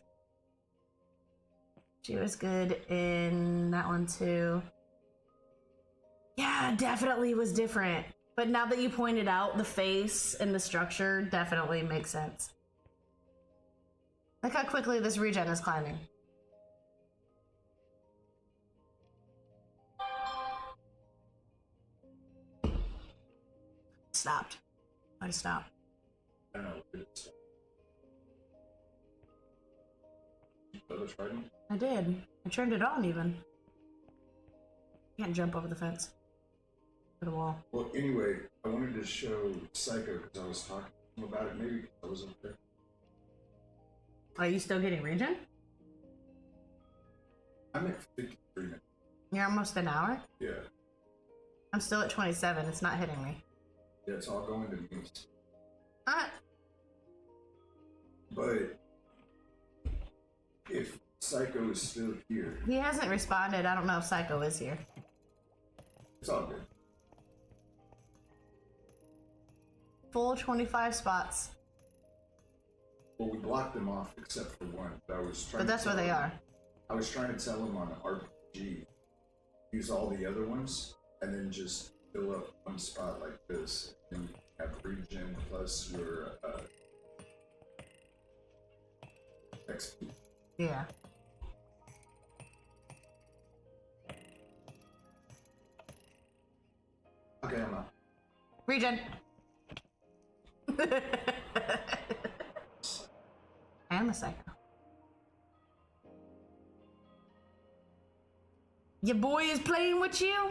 [SPEAKER 1] She was good in that one too. Yeah, definitely was different. But now that you pointed out, the face and the structure definitely makes sense. Look how quickly this regen is climbing. Stopped. Why'd it stop?
[SPEAKER 2] I don't know. It's...
[SPEAKER 1] I did. I turned it on even. Can't jump over the fence. To the wall.
[SPEAKER 2] Well, anyway, I wanted to show Psycho because I was talking to him about it. Maybe because I wasn't there.
[SPEAKER 1] Are you still getting regen?
[SPEAKER 2] I'm at 53 minutes.
[SPEAKER 1] You're almost an hour?
[SPEAKER 2] Yeah.
[SPEAKER 1] I'm still at 27. It's not hitting me.
[SPEAKER 2] Yeah, it's all going to me. But if Psycho is still here,
[SPEAKER 1] He hasn't responded. I don't know if Psycho is here.
[SPEAKER 2] it's all good.
[SPEAKER 1] Full 25 spots.
[SPEAKER 2] Well, we blocked them off except for one. But I was trying.
[SPEAKER 1] But that's where they are.
[SPEAKER 2] I was trying to tell him on RPG, use all the other ones, and then just fill up one spot like this, and you have regen plus your XP.
[SPEAKER 1] Yeah.
[SPEAKER 2] Okay, I'm out.
[SPEAKER 1] Regen. I am a psycho. Your boy is playing with you?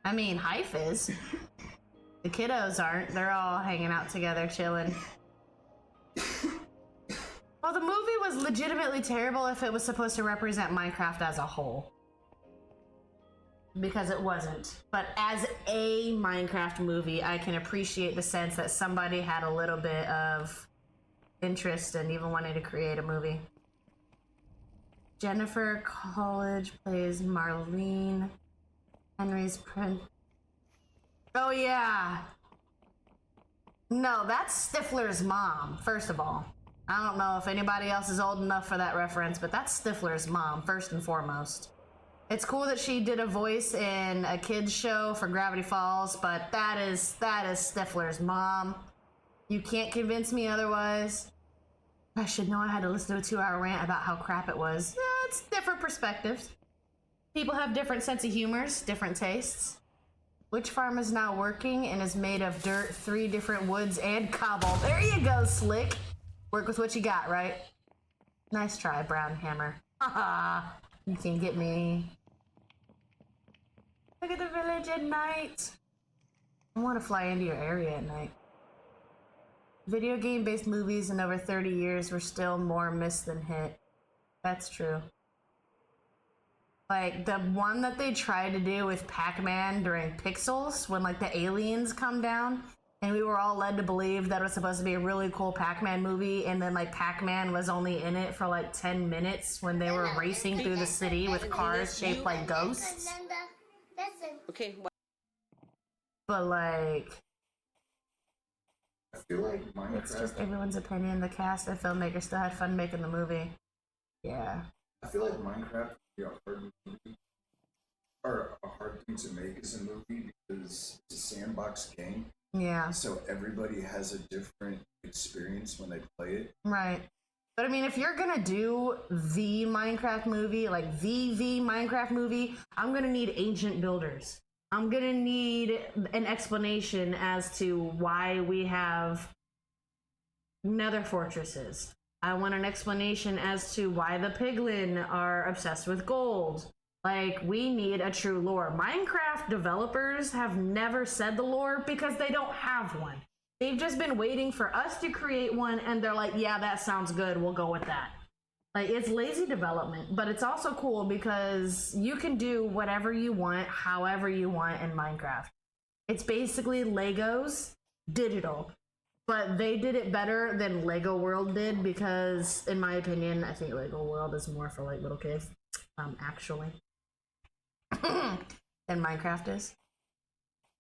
[SPEAKER 1] I mean, Hyph is. The kiddos aren't. They're all hanging out together, chilling. Well, the movie was legitimately terrible if it was supposed to represent Minecraft as a whole. Because it wasn't. But as a Minecraft movie, I can appreciate the sense that somebody had a little bit of interest and even wanted to create a movie. Jennifer Coolidge plays Marlene. Henry's prince. Oh yeah. No, that's Stifler's mom, first of all. I don't know if anybody else is old enough for that reference, but that's Stifler's mom, first and foremost. It's cool that she did a voice in a kid's show for Gravity Falls, but that is Stifler's mom. You can't convince me otherwise. I should know I had to listen to a 2-hour rant about how crap it was. Yeah, it's different perspectives. People have different sense of humors, different tastes. Which farm is now working and is made of dirt, 3 different woods, and cobble? There you go, Slick. Work with what you got, right? Nice try, Brown Hammer. Haha, you can get me. Look at the village at night. I want to fly into your area at night. Video game-based movies in over 30 years were still more miss than hit. That's true. Like, the one that they tried to do with Pac-Man during Pixels, when, like, the aliens come down, and we were all led to believe that it was supposed to be a really cool Pac-Man movie, and then, like, Pac-Man was only in it for, like, 10 minutes when they were racing through the city with cars shaped like ghosts.
[SPEAKER 3] Okay.
[SPEAKER 1] But, like...
[SPEAKER 2] I feel like Minecraft...
[SPEAKER 1] It's just everyone's opinion. The cast and filmmakers still had fun making the movie. Yeah.
[SPEAKER 2] I feel like Minecraft would be a hard movie, or a hard thing to make as a movie because it's a sandbox game.
[SPEAKER 1] Yeah.
[SPEAKER 2] So everybody has a different experience when they play it.
[SPEAKER 1] Right. But I mean, if you're gonna do the Minecraft movie, like the Minecraft movie, I'm gonna need ancient builders. I'm gonna need an explanation as to why we have nether fortresses. I want an explanation as to why the piglin are obsessed with gold. Like, we need a true lore. Minecraft developers have never said the lore because they don't have one. They've just been waiting for us to create one, and they're like, yeah, that sounds good, we'll go with that. Like, it's lazy development, but it's also cool because you can do whatever you want, however you want in Minecraft. It's basically Legos digital, but they did it better than Lego World did because, in my opinion, I think Lego World is more for, like, little kids, actually, than Minecraft is.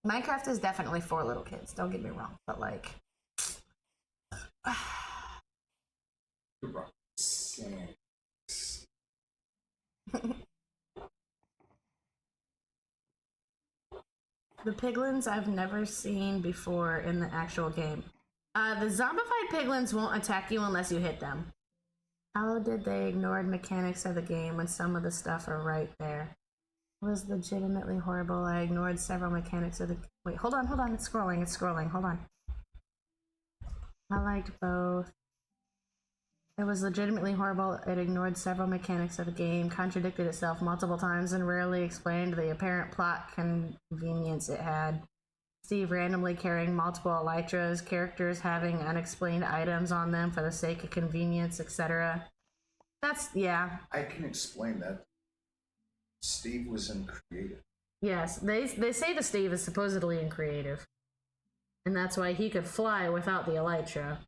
[SPEAKER 1] Minecraft is definitely for little kids, don't get me wrong, but, like... The piglins I've never seen before in the actual game. The zombified piglins won't attack you unless you hit them. How did they ignore mechanics of the game when some of the stuff are right there? It was legitimately horrible. I ignored several mechanics of the... Wait, hold on, it's scrolling, hold on. I liked both. It was legitimately horrible. It ignored several mechanics of the game, contradicted itself multiple times, and rarely explained the apparent plot convenience it had. Steve randomly carrying multiple elytras, characters having unexplained items on them for the sake of convenience, etc. That's, yeah.
[SPEAKER 2] I can explain that. Steve was in creative.
[SPEAKER 1] Yes, they say the Steve is supposedly in creative. And that's why he could fly without the elytra.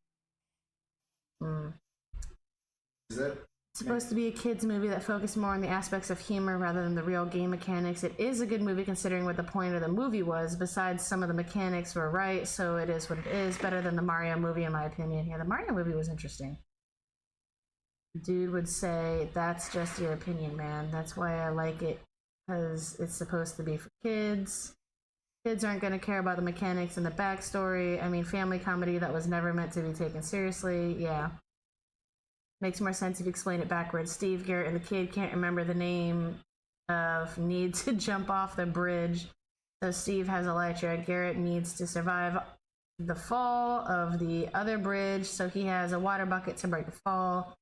[SPEAKER 2] Is that
[SPEAKER 1] It's supposed to be a kid's movie that focused more on the aspects of humor rather than the real game mechanics. It is a good movie considering what the point of the movie was. Besides, some of the mechanics were right, so it is what it is. Better than the Mario movie, in my opinion. Yeah, the Mario movie was interesting. Dude would say, that's just your opinion, man. That's why I like it, because it's supposed to be for kids. Kids aren't going to care about the mechanics and the backstory. I mean, family comedy that was never meant to be taken seriously. Yeah. Makes more sense if you explain it backwards. Steve, Garrett, and the kid can't remember the name of need to jump off the bridge. So Steve has elytra. Garrett needs to survive the fall of the other bridge, so he has a water bucket to break the fall.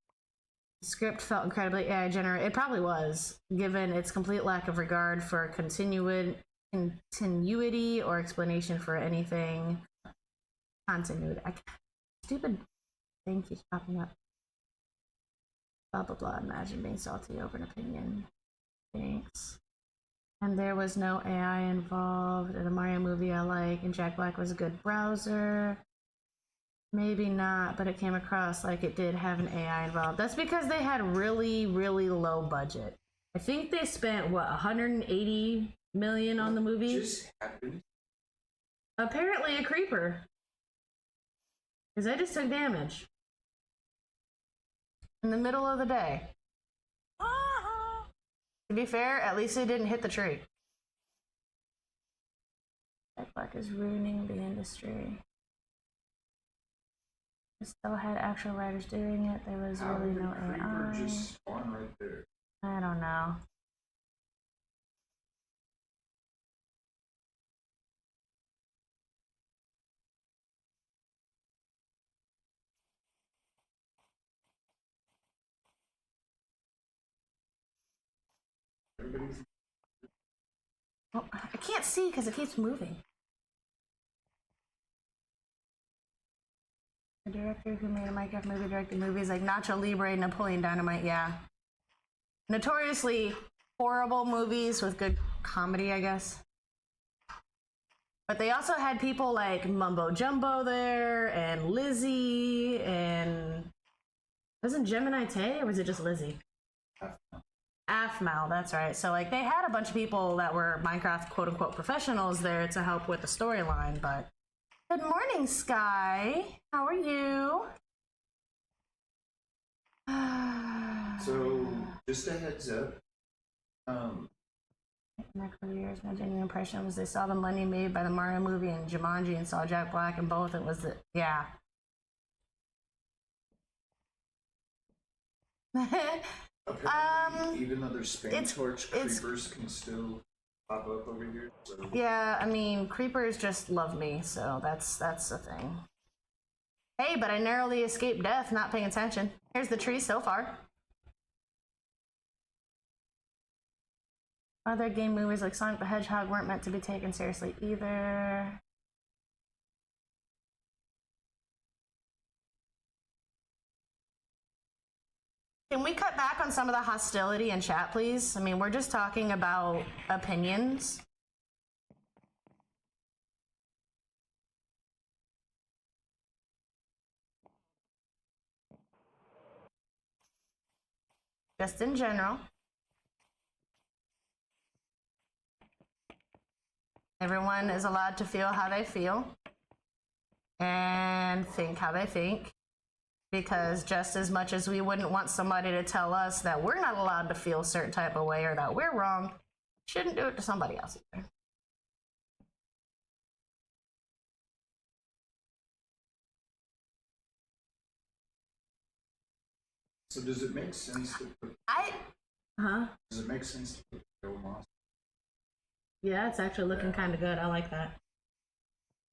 [SPEAKER 1] The script felt incredibly AI generated. It probably was, given its complete lack of regard for continuity or explanation for anything. Continuity. Stupid thing keeps popping up. Blah blah blah. Imagine being salty over an opinion. Thanks. And there was no AI involved in a Mario movie I like, and Jack Black was a good browser. Maybe not, but it came across like it did have an AI involved. That's because they had really, really low budget. I think they spent, what, 180 million on the movie?
[SPEAKER 2] Just happened.
[SPEAKER 1] Apparently a creeper. Because I just took damage. In the middle of the day. To be fair, at least it didn't hit the tree. Jack Black is ruining the industry. I still had actual writers doing it. There was really no AI.
[SPEAKER 2] Just spawn right there.
[SPEAKER 1] I don't know. Well, I can't see because it keeps moving. The director who made a Minecraft movie directed movies like Nacho Libre, Napoleon Dynamite, yeah. Notoriously horrible movies with good comedy, I guess. But they also had people like Mumbo Jumbo there, and Lizzie, and... Wasn't Gemini Tay, or was it just Lizzie? Afmal, that's right. So, like, they had a bunch of people that were Minecraft quote-unquote professionals there to help with the storyline, but... Good morning, Sky. How are you?
[SPEAKER 2] So, just a heads up.
[SPEAKER 1] My careers, my genuine impression was they saw the money made by the Mario movie and Jumanji and saw Jack Black in both. It was the, yeah.
[SPEAKER 2] Apparently, even though there's spam torch, creepers can still pop up over here. So.
[SPEAKER 1] Yeah, I mean, creepers just love me, so that's the thing. Hey, but I narrowly escaped death, not paying attention. Here's the tree so far. Other game movies like Sonic the Hedgehog weren't meant to be taken seriously either. Can we cut back on some of the hostility in chat, please? I mean, we're just talking about opinions. Just in general. Everyone is allowed to feel how they feel and think how they think, because just as much as we wouldn't want somebody to tell us that we're not allowed to feel a certain type of way or that we're wrong, shouldn't do it to somebody else either.
[SPEAKER 2] So does it make sense to put... Does it make sense to put Bill Moss?
[SPEAKER 1] Yeah, it's actually looking kind of good. I like that.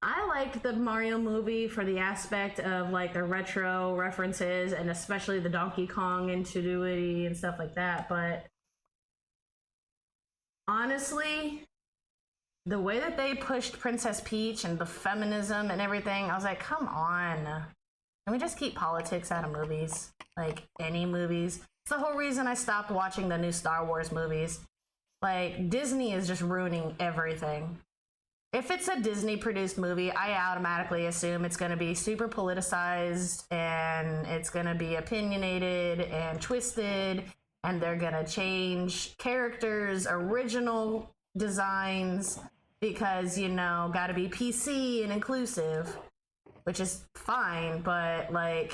[SPEAKER 1] I liked the Mario movie for the aspect of like the retro references and especially the Donkey Kong ingenuity and stuff like that. But honestly, the way that they pushed Princess Peach and the feminism and everything, I was like, come on. Can we just keep politics out of movies? Like, any movies? It's the whole reason I stopped watching the new Star Wars movies. Like, Disney is just ruining everything. If it's a Disney-produced movie, I automatically assume it's going to be super politicized, and it's going to be opinionated and twisted, and they're going to change characters' original designs because, you know, got to be PC and inclusive, which is fine, but, like,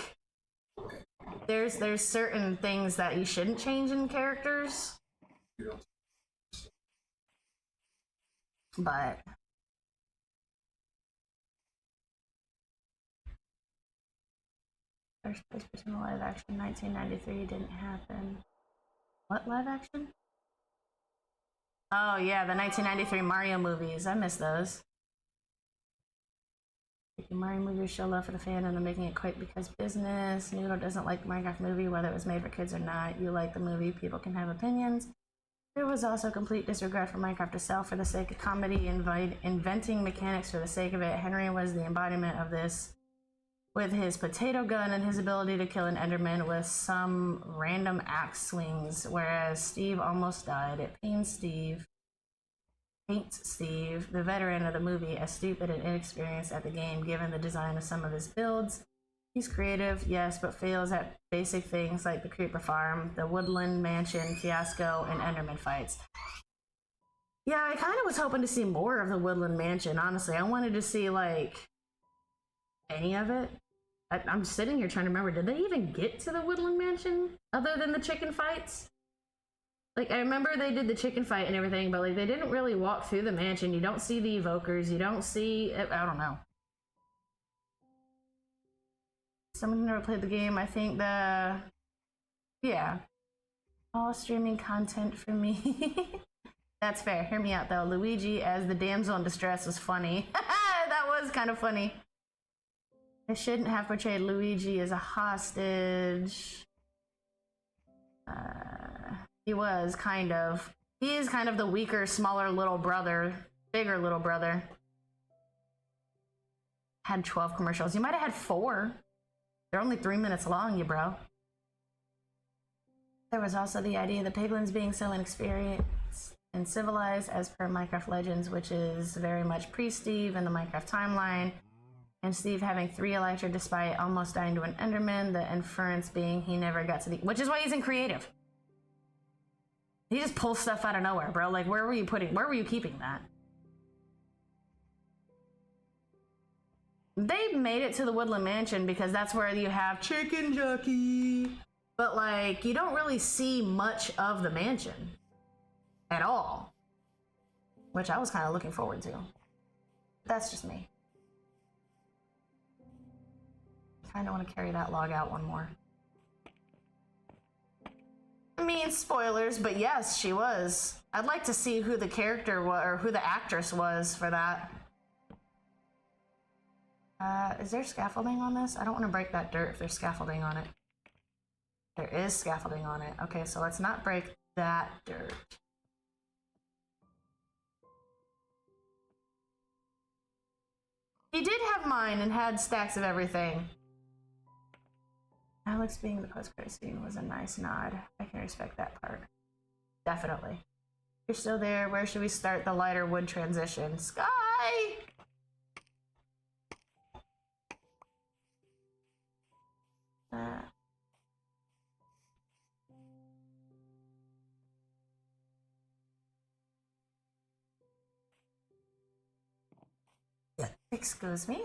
[SPEAKER 1] there's certain things that you shouldn't change in characters. But first place between live action 1993 didn't happen. What live action? Oh yeah, the 1993 Mario movies. I miss those. Making Mario movies show love for the fan and then making it quite because business. Noodle doesn't like the Minecraft movie, whether it was made for kids or not. You like the movie, people can have opinions. There was also complete disregard for Minecraft itself for the sake of comedy, inventing mechanics for the sake of it. Henry was the embodiment of this, with his potato gun and his ability to kill an Enderman with some random axe swings, whereas Steve almost died. It pains Steve, the veteran of the movie, as stupid and inexperienced at the game given the design of some of his builds. He's creative, yes, but fails at basic things like the creeper farm, the woodland mansion fiasco, and Enderman fights. Yeah, I kind of was hoping to see more of the woodland mansion, honestly. I wanted to see, like, any of it. I'm sitting here trying to remember, did they even get to the woodland mansion other than the chicken fights? Like, I remember they did the chicken fight and everything, but like they didn't really walk through the mansion. You don't see the evokers, you don't see, I don't know. Someone who never played the game, I think yeah. All streaming content for me. That's fair, hear me out though. Luigi as the damsel in distress was funny. That was kind of funny. I shouldn't have portrayed Luigi as a hostage. He was kind of. He is kind of the weaker, smaller little brother. Bigger little brother. Had 12 commercials. You might have had 4. They're only 3 minutes long, you bro. There was also the idea of the piglins being so inexperienced and civilized as per Minecraft Legends, which is very much pre-Steve in the Minecraft timeline. And Steve having 3 elytra despite almost dying to an Enderman, the inference being he never got to the... Which is why he's in creative. He just pulls stuff out of nowhere, bro. Like, where were you keeping that? They made it to the Woodland Mansion because that's where you have Chicken Jockey. But, like, you don't really see much of the mansion. At all. Which I was kind of looking forward to. That's just me. I don't want to carry that log out one more. I mean, spoilers, but yes, she was. I'd like to see who the character was, or who the actress was for that. Is there scaffolding on this? I don't want to break that dirt if there's scaffolding on it. There is scaffolding on it. Okay, so let's not break that dirt. He did have mine and had stacks of everything. Alex being the post-credit scene was a nice nod. I can respect that part. Definitely. You're still there. Where should we start the lighter wood transition? Sky! Excuse me.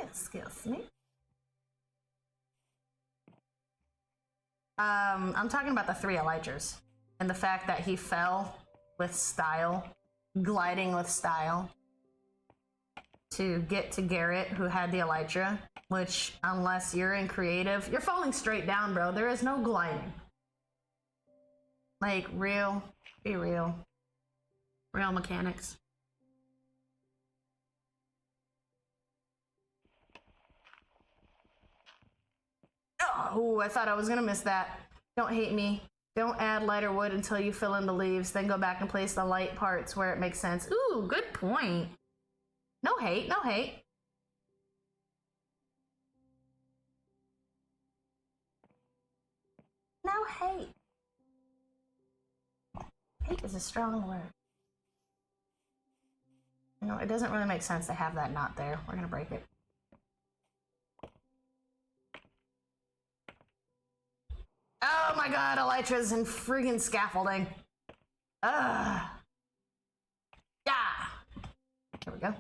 [SPEAKER 1] I'm talking about the 3 elytras and the fact that he fell with style, gliding with style to get to Garrett, who had the elytra, which unless you're in creative, you're falling straight down, bro. There is no gliding. Like, be real mechanics. Oh, I thought I was gonna miss that. Don't hate me. Don't add lighter wood until you fill in the leaves, then go back and place the light parts where it makes sense. Ooh, good point. No hate, no hate. No hate. Hate is a strong word. You know, it doesn't really make sense to have that knot there. We're gonna break it. Oh my god, elytras and friggin' scaffolding. Ugh. Yeah. Here we go.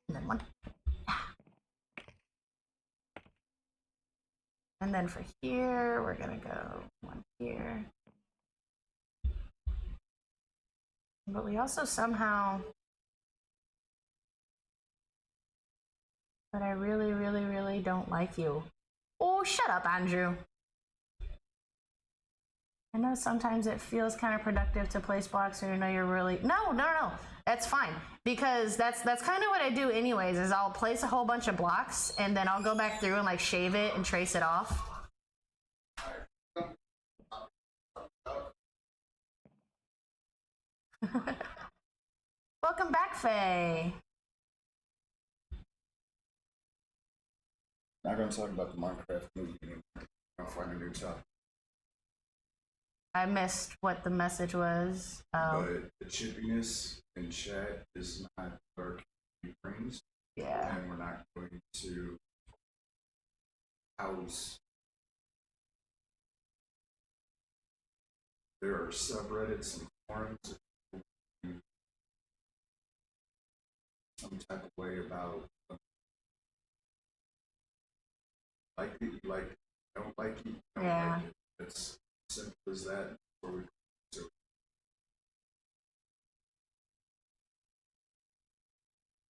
[SPEAKER 1] And then one. Yeah. And then for here, we're gonna go 1 here. But we also somehow... But I really don't like you. Oh, shut up, Andrew. I know sometimes it feels counterproductive to place blocks or you know you're really... No. That's fine, because that's kind of what I do anyways, is I'll place a whole bunch of blocks and then I'll go back through and like shave it and trace it off. Welcome back, Faye.
[SPEAKER 2] Not gonna talk about the Minecraft movie anymore. I'll find a new topic.
[SPEAKER 1] I missed what the message was.
[SPEAKER 2] But the chippiness in chat is not our brains.
[SPEAKER 1] Yeah.
[SPEAKER 2] And we're not going to house. There are subreddits and forums some type of way about like it, you like it, don't like it, don't like it. It's simple as that.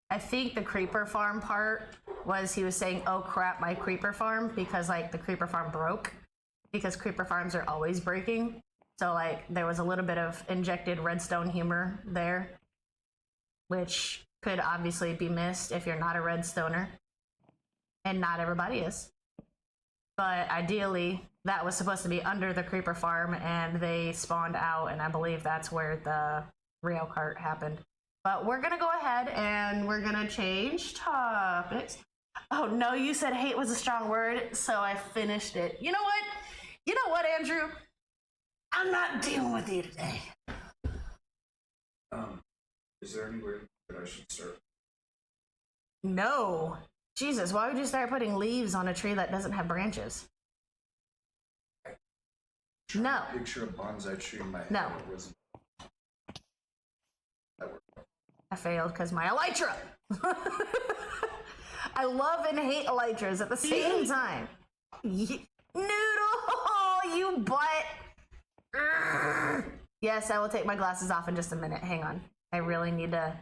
[SPEAKER 1] I think the creeper farm part was he was saying, oh crap, my creeper farm, because like the creeper farm broke, because creeper farms are always breaking. So like there was a little bit of injected redstone humor there, which could obviously be missed if you're not a redstoner, and not everybody is. But ideally that was supposed to be under the creeper farm and they spawned out, and I believe that's where the rail cart happened. But we're gonna go ahead and we're gonna change topics. Oh no, you said hate was a strong word, so I finished it. You know what? You know what, Andrew? I'm not dealing with you today.
[SPEAKER 2] Is there anywhere that I should start?
[SPEAKER 1] No. Jesus, why would you start putting leaves on a tree that doesn't have branches? No.
[SPEAKER 2] Picture a bonsai tree in my head.
[SPEAKER 1] No.
[SPEAKER 2] It wasn't. That worked.
[SPEAKER 1] I failed because my elytra. I love and hate elytras at the same time. Noodle, you butt. Urgh. Yes, I will take my glasses off in just a minute. Hang on. I really need to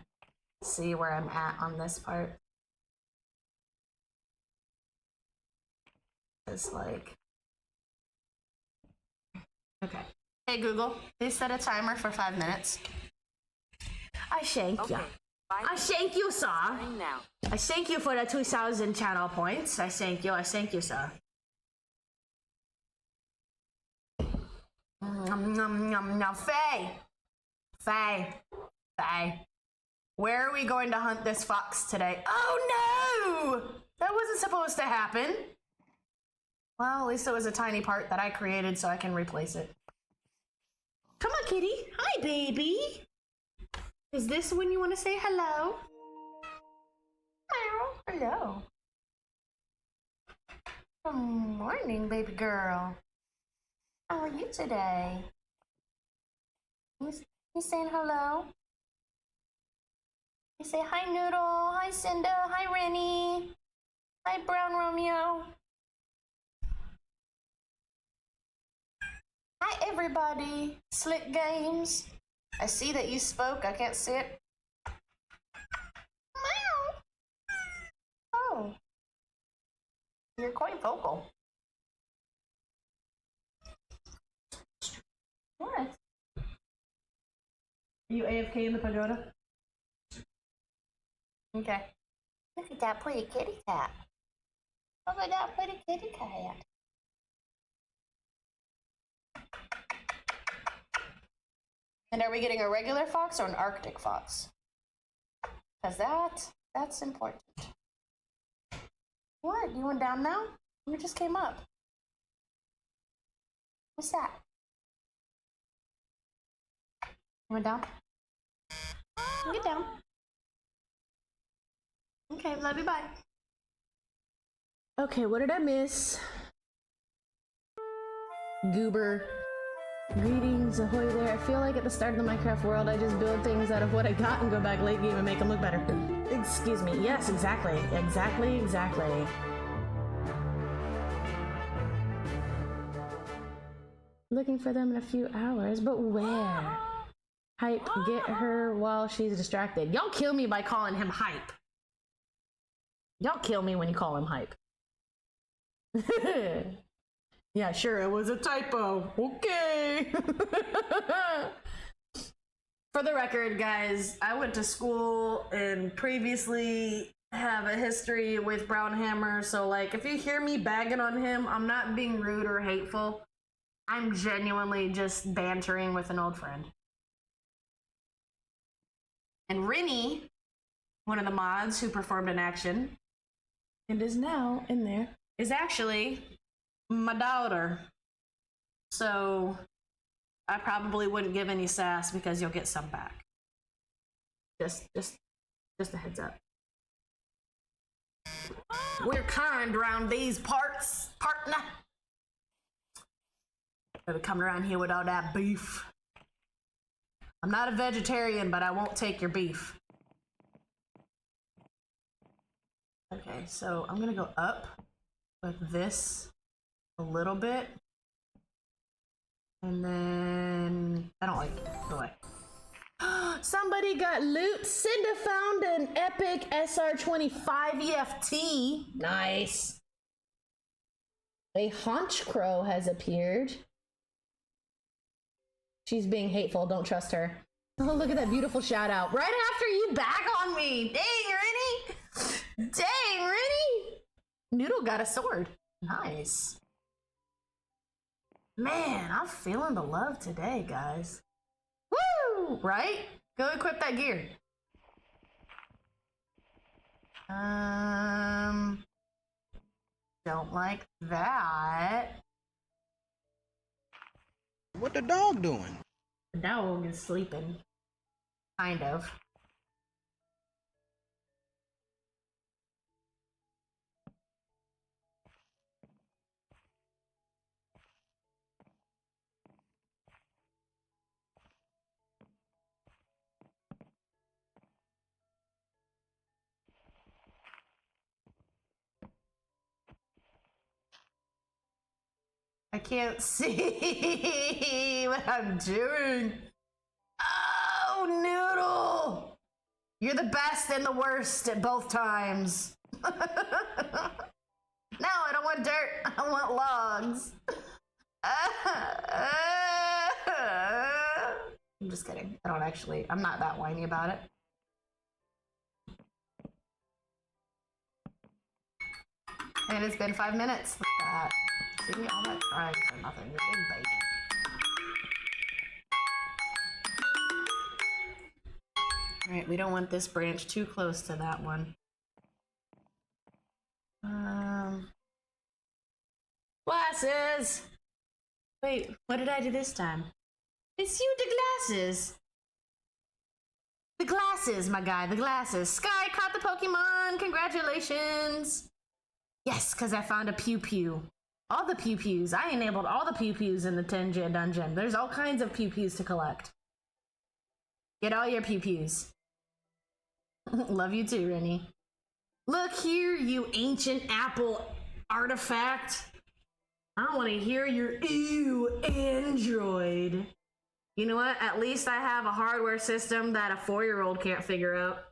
[SPEAKER 1] see where I'm at on this part. It's like... Okay. Hey Google, please set a timer for 5 minutes. I thank you. I thank you, sir. I thank you for the 2,000 channel points. I thank you, sir. Now, Faye. Where are we going to hunt this fox today? Oh no! That wasn't supposed to happen. Well, at least it was a tiny part that I created so I can replace it. Come on, kitty. Hi, baby. Is this when you want to say hello? Hello. Good morning, baby girl. How are you today? You saying hello? You say hi, Noodle. Hi, Cinda. Hi, Rennie. Hi, Brown Romeo. Hi, everybody. Slick Games. I see that you spoke. I can't see it. Meow. Oh. You're quite vocal. What? Are you AFK in the pagoda? Okay. Look at that pretty kitty cat. Look at that pretty kitty cat. And are we getting a regular fox or an Arctic fox? Because that's important. What? You went down now? You just came up. What's that? You went down? Get down. Okay, love you, bye. Okay, what did I miss? Goober. Greetings, ahoy there. I feel like at the start of the Minecraft world, I just build things out of what I got and go back late game and make them look better. Excuse me. Yes, exactly. Exactly. Looking for them in a few hours, but where? Hype, get her while she's distracted. Y'all kill me by calling him Hype. Y'all kill me when you call him Hype. Yeah, sure, it was a typo. Okay. For the record, guys, I went to school and previously have a history with Brownhammer, so like if you hear me bagging on him, I'm not being rude or hateful. I'm genuinely just bantering with an old friend. And Rennie, one of the mods who performed an action and is now in there, is actually my daughter. So I probably wouldn't give any sass because you'll get some back. Just a heads up. We're kind around these parts, partner. Never coming around here with all that beef. I'm not a vegetarian, but I won't take your beef. Okay, so I'm gonna go up with this a little bit. And then, I don't like it. Go away. Somebody got loot. Cinda found an epic SR-25 EFT. Nice. A haunch crow has appeared. She's being hateful. Don't trust her. Oh, look at that beautiful shout out. Right after you back on me. Dang, Rennie. Dang, Rennie. Noodle got a sword. Nice. Man, I'm feeling the love today, guys. Woo! Right? Go equip that gear. Don't like that.
[SPEAKER 4] What the dog doing?
[SPEAKER 1] The dog is sleeping. Kind of. I can't see what I'm doing. Oh, Noodle! You're the best and the worst at both times. No, I don't want dirt. I want logs. I'm just kidding. I don't actually. I'm not that whiny about it. And it's been 5 minutes. Look at that. See, all that crying for nothing. You big baby. Alright, we don't want this branch too close to that one. Glasses! Wait, what did I do this time? It's you, the glasses! The glasses, my guy, the glasses. Sky caught the Pokemon! Congratulations! Yes, because I found a Pew Pew. All the Pew Pews. I enabled all the Pew Pews in the Tenja dungeon. There's all kinds of Pew Pews to collect. Get all your Pew Pews. Love you too, Rennie. Look here, you ancient apple artifact. I don't want to hear your ew, Android. You know what? At least I have a hardware system that a 4-year-old can't figure out.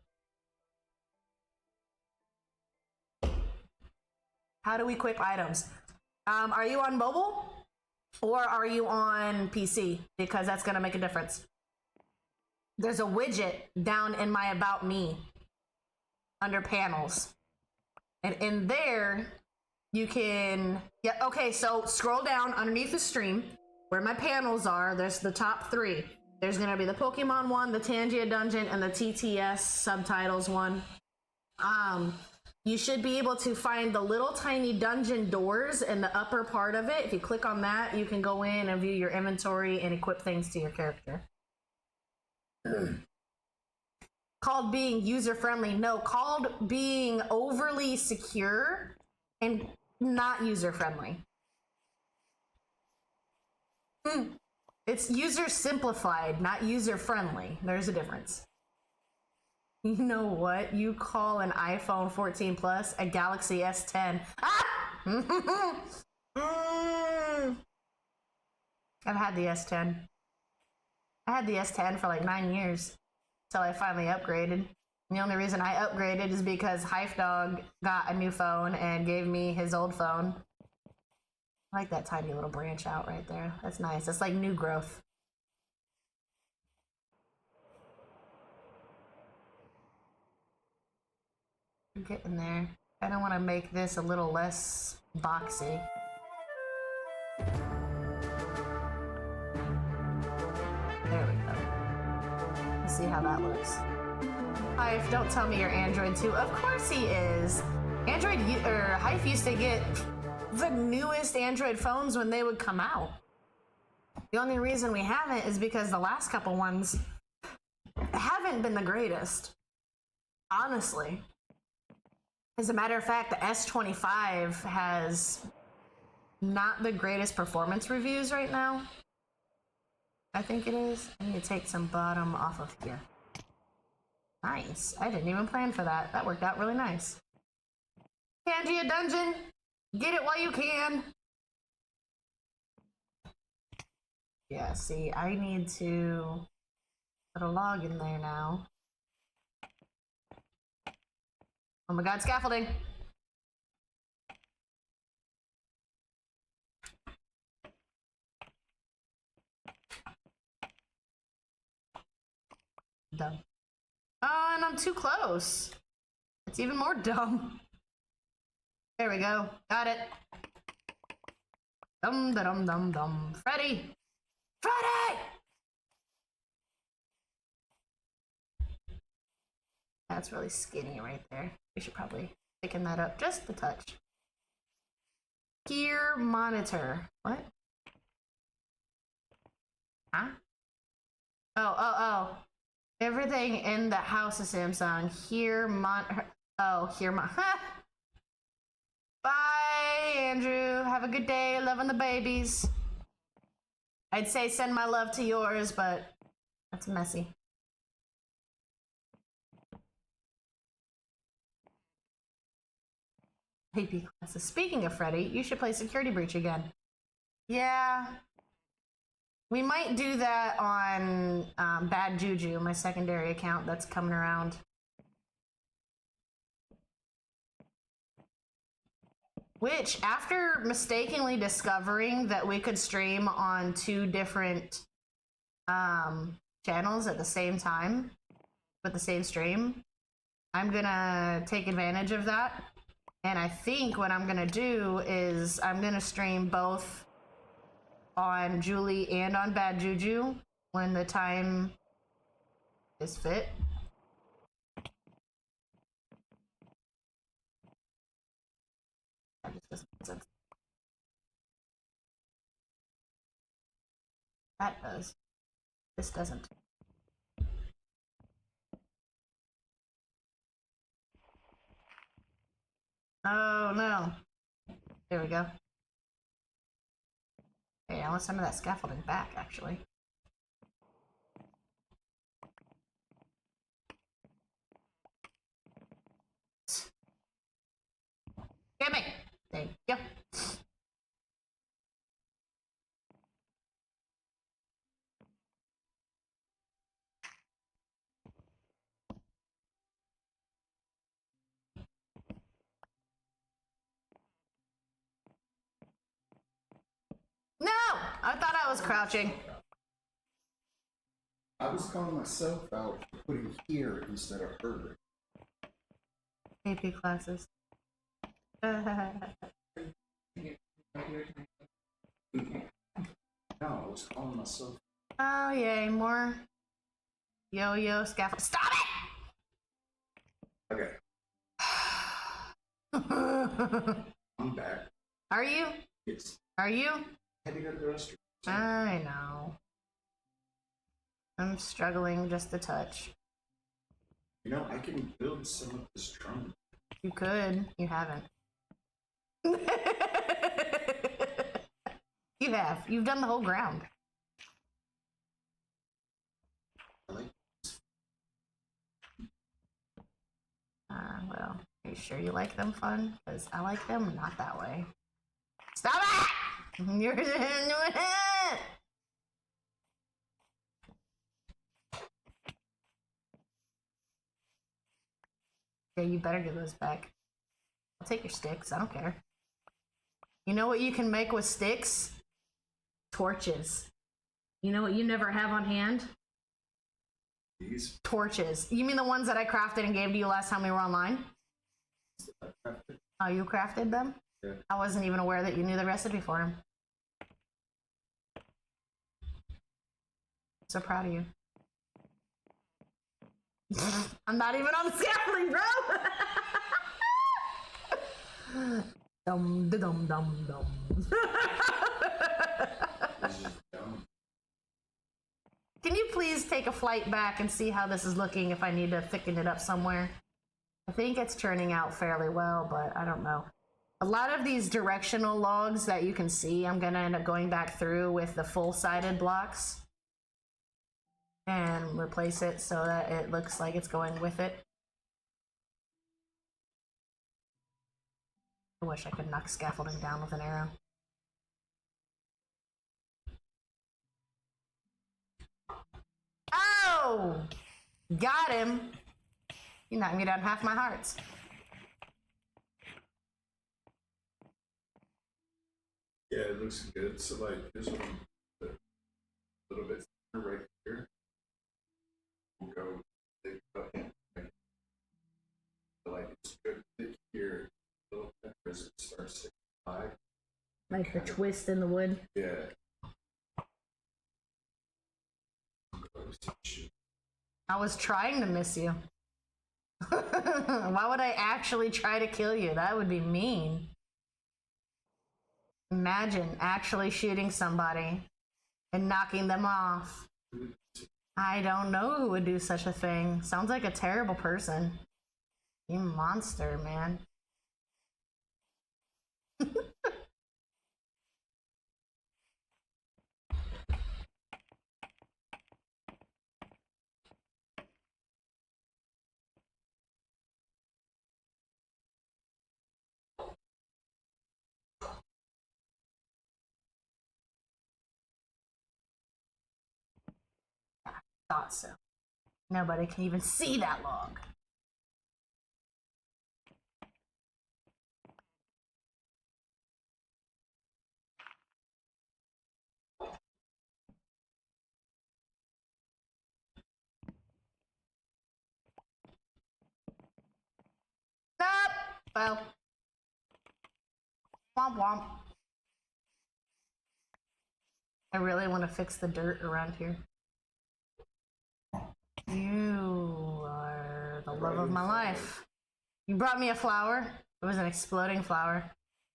[SPEAKER 1] How do we equip items? Are you on mobile or are you on PC? Because that's going to make a difference. There's a widget down in my About Me under panels. And in there, you can... Yeah, okay, so scroll down underneath the stream where my panels are. There's the top 3. There's going to be the Pokemon one, the Tangia Dungeon, and the TTS subtitles one. You should be able to find the little tiny dungeon doors in the upper part of it. If you click on that, you can go in and view your inventory and equip things to your character. Called being user-friendly. No, called being overly secure and not user-friendly. It's user-simplified, not user-friendly. There's a difference. You know what? You call an iPhone 14 Plus a Galaxy S10. Ah! I've had the S10. I had the S10 for like 9 years until I finally upgraded. And the only reason I upgraded is because Hype Dog got a new phone and gave me his old phone. I like that tiny little branch out right there. That's nice. That's like new growth. We're getting there. I don't want to make this a little less boxy. There we go. Let's see how that looks. Hive, don't tell me you're Android too. Of course he is. Hive used to get the newest Android phones when they would come out. The only reason we haven't is because the last couple ones haven't been the greatest. Honestly. As a matter of fact, the S25 has not the greatest performance reviews right now. I think it is. I need to take some bottom off of here. Nice. I didn't even plan for that. That worked out really nice. Pangea Dungeon! Get it while you can! Yeah, see, I need to put a log in there now. Oh my god, scaffolding! Dumb. Oh, and I'm too close. It's even more dumb. There we go. Got it. Dum da dum dum dum. Freddy! Freddy! That's really skinny right there. We should probably thicken that up just a touch. Gear monitor. What? Huh? Oh. Everything in the house is Samsung. Here Bye, Andrew. Have a good day. Loving the babies. I'd say send my love to yours, but that's messy. AP classes. Speaking of Freddy, you should play Security Breach again. Yeah. We might do that on Bad Juju, my secondary account that's coming around. Which, after mistakenly discovering that we could stream on 2 different channels at the same time with the same stream, I'm gonna take advantage of that. And I think what I'm gonna do is I'm gonna stream both on Julie and on Bad Juju when the time is fit. That just doesn't make sense. That does. This doesn't. Oh no. There we go. Hey, I want some of that scaffolding back, actually. Give me! Thank you. No! I thought I was crouching.
[SPEAKER 2] I was calling myself out for putting here instead of her.
[SPEAKER 1] AP classes.
[SPEAKER 2] No, I was calling myself.
[SPEAKER 1] Oh, yay, more yo-yo scaffold. Stop it!
[SPEAKER 2] Okay, I'm back.
[SPEAKER 1] Are you?
[SPEAKER 2] It's
[SPEAKER 1] Are you?
[SPEAKER 2] I had to go to the restroom.
[SPEAKER 1] I know. I'm struggling just a touch.
[SPEAKER 2] You know, I can build some of this drum.
[SPEAKER 1] You could. You haven't. You have. You've done the whole ground.
[SPEAKER 2] I like
[SPEAKER 1] Well, are you sure you like them fun? Because I like them not that way. Stop it! You're doing it! Yeah, you better give those back. I'll take your sticks. I don't care. You know what you can make with sticks? Torches. You know what you never have on hand?
[SPEAKER 2] these.
[SPEAKER 1] Torches. You mean the ones that I crafted and gave to you last time we were online? Oh, you crafted them?
[SPEAKER 2] Yeah.
[SPEAKER 1] I wasn't even aware that you knew the recipe for them. So proud of you. I'm not even on the scaffolding, bro! Dum dum dum dum.
[SPEAKER 2] This is dumb.
[SPEAKER 1] Can you please take a flight back and see how this is looking if I need to thicken it up somewhere? I think it's turning out fairly well, but I don't know. A lot of these directional logs that you can see, I'm gonna end up going back through with the full-sided blocks and replace it so that it looks like it's going with it. I wish I could knock scaffolding down with an arrow. Oh! Got him! You knocked me down half my hearts.
[SPEAKER 2] Yeah, it looks good. So like, here's what I'm a little bit right here. We'll go thick up, like it's good thick here. A little bit as it starts to fly.
[SPEAKER 1] Like the twist in the wood.
[SPEAKER 2] Yeah.
[SPEAKER 1] I was trying to miss you. Why would I actually try to kill you? That would be mean. Imagine actually shooting somebody and knocking them off. I don't know who would do such a thing. Sounds like a terrible person. You monster, man. Thought so. Nobody can even see that log. Stop! Well. Womp womp. I really want to fix the dirt around here. You are the love of my life. You brought me a flower. It was an exploding flower.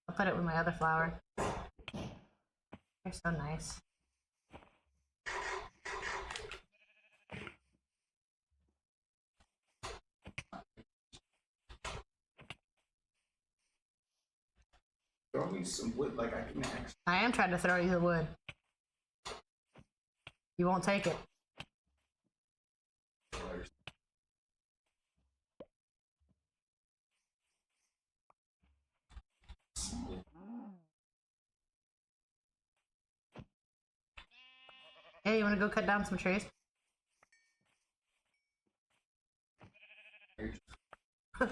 [SPEAKER 1] I'll put it with my other flower. They're so nice.
[SPEAKER 2] Throw me some wood, like I can actually.
[SPEAKER 1] I am trying to throw you the wood. You won't take it. Hey, you want to go cut down some trees?
[SPEAKER 2] I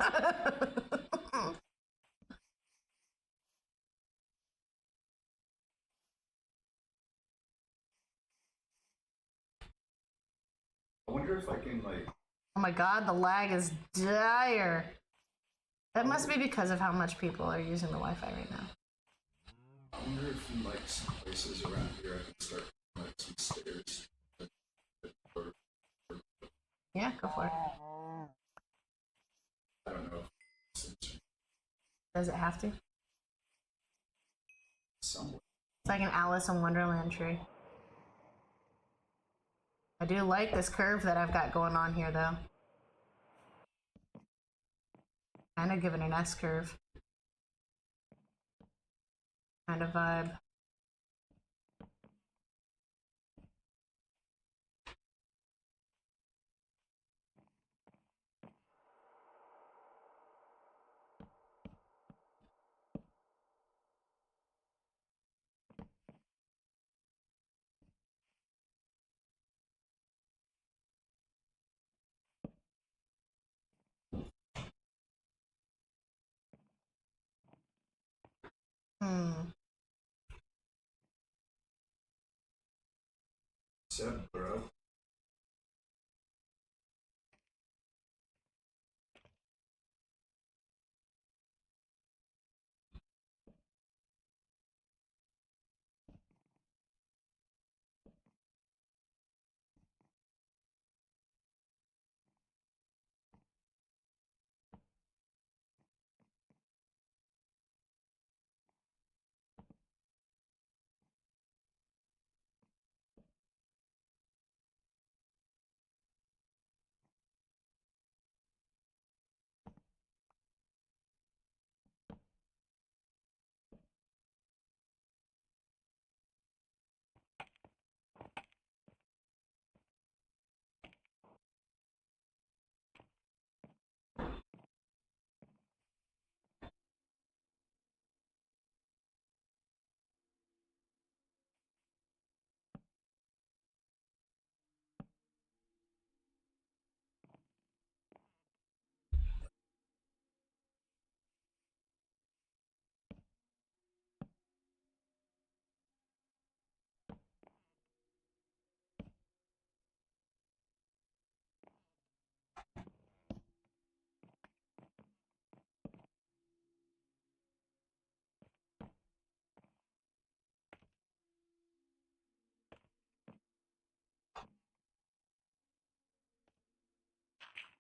[SPEAKER 2] wonder if I can like.
[SPEAKER 1] Oh my god, the lag is dire. That must be because of how much people are using the Wi-Fi right now.
[SPEAKER 2] I wonder if in like some places around here I can start like some stairs.
[SPEAKER 1] Yeah, go for it.
[SPEAKER 2] I don't know.
[SPEAKER 1] Does it have to?
[SPEAKER 2] Somewhere.
[SPEAKER 1] It's like an Alice in Wonderland tree. I do like this curve that I've got going on here, though. Kind of giving an S curve. Kind of vibe.
[SPEAKER 2] What's up, bro?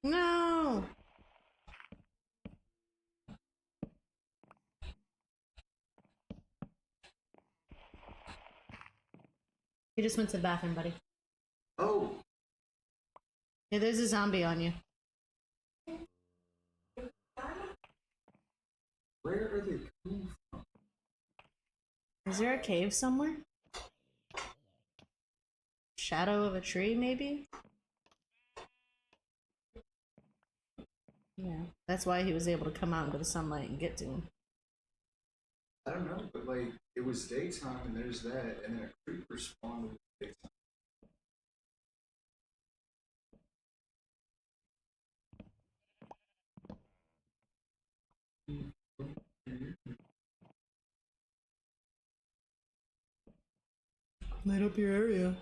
[SPEAKER 1] No! You just went to the bathroom, buddy.
[SPEAKER 2] Oh!
[SPEAKER 1] Yeah, there's a zombie on you.
[SPEAKER 2] Where are they coming from?
[SPEAKER 1] Is there a cave somewhere? Shadow of a tree, maybe? Yeah, that's why he was able to come out into the sunlight and get to him.
[SPEAKER 2] I don't know, but like, it was daytime and there's that, and then a creeper spawned in the daytime.
[SPEAKER 1] Light up your area.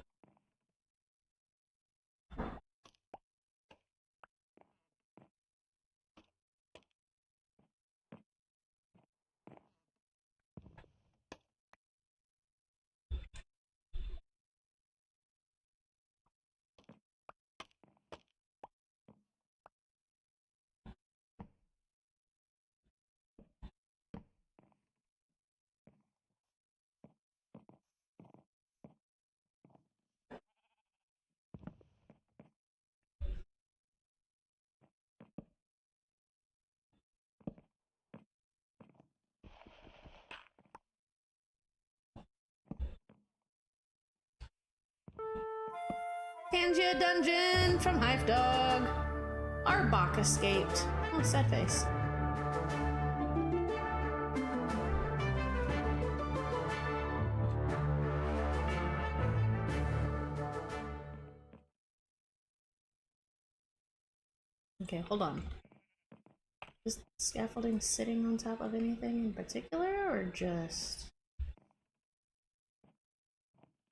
[SPEAKER 1] Tangia dungeon from Hive Dog. Arbok escaped. Oh, sad face. Okay, hold on. Is scaffolding sitting on top of anything in particular, or just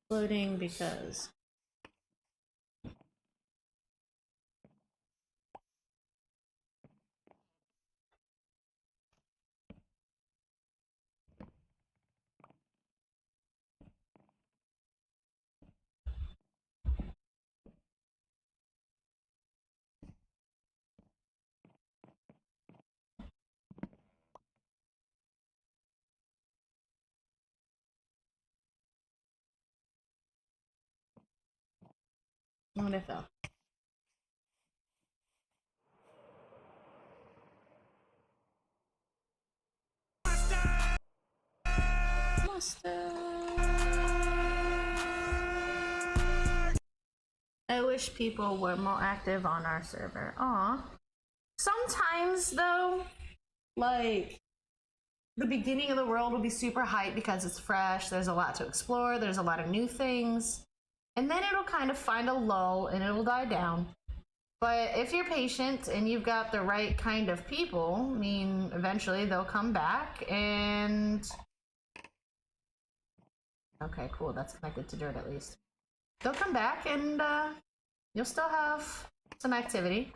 [SPEAKER 1] floating because? What if fell? I wish people were more active on our server. Aw. Sometimes, though, like, the beginning of the world will be super hype because it's fresh, there's a lot to explore, there's a lot of new things, and then it'll kind of find a lull and it'll die down. But if you're patient and you've got the right kind of people, I mean, eventually they'll come back and... Okay, cool, that's connected to dirt at least. They'll come back and you'll still have some activity.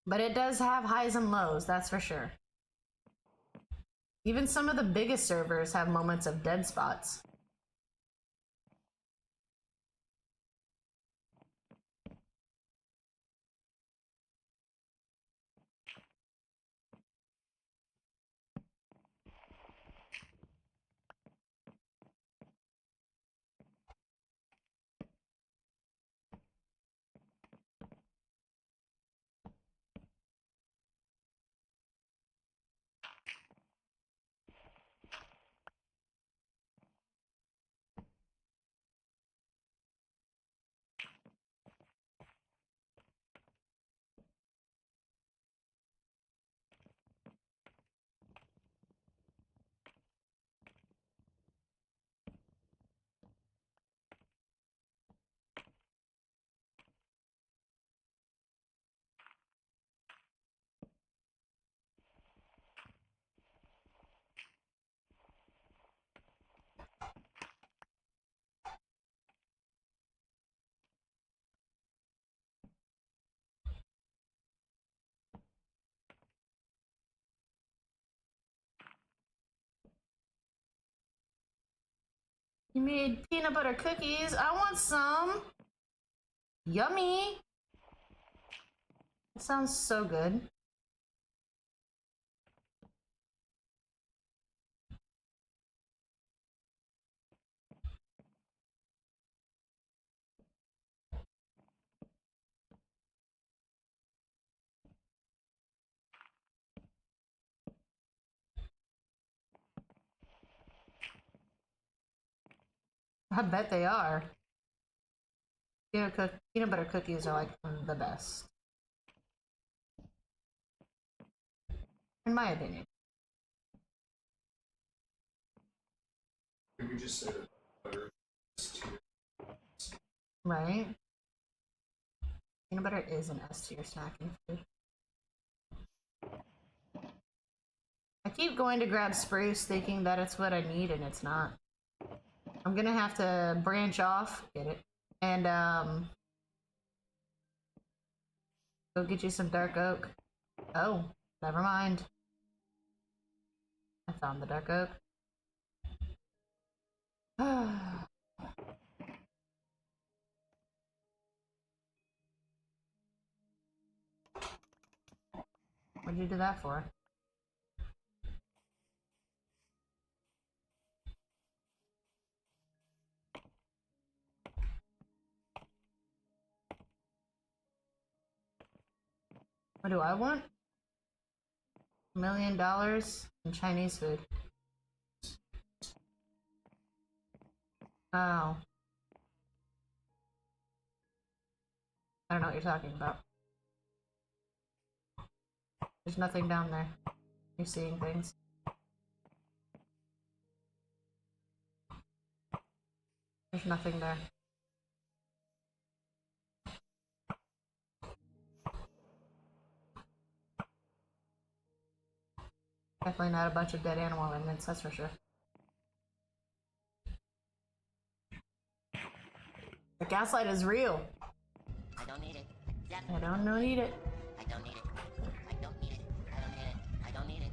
[SPEAKER 1] But it does have highs and lows, that's for sure. Even some of the biggest servers have moments of dead spots. You made peanut butter cookies. I want some. Yummy. It sounds so good. I bet they are. Peanut butter cookies are like the best. In my opinion.
[SPEAKER 2] Could we just say that butter is tier?
[SPEAKER 1] Right? Peanut butter is an S tier snacking food. I keep going to grab spruce thinking that it's what I need and it's not. I'm gonna have to branch off, get it, and go get you some dark oak. Oh, never mind. I found the dark oak. What'd you do that for? What do I want? $1 million in Chinese food. Oh. I don't know what you're talking about. There's nothing down there. You're seeing things. There's nothing there. Definitely not a bunch of dead animal remnants, that's for sure. The gaslight is real.
[SPEAKER 5] I don't need it.
[SPEAKER 1] I don't need it.
[SPEAKER 5] I don't need it. I don't need it. I don't need it. I don't need it.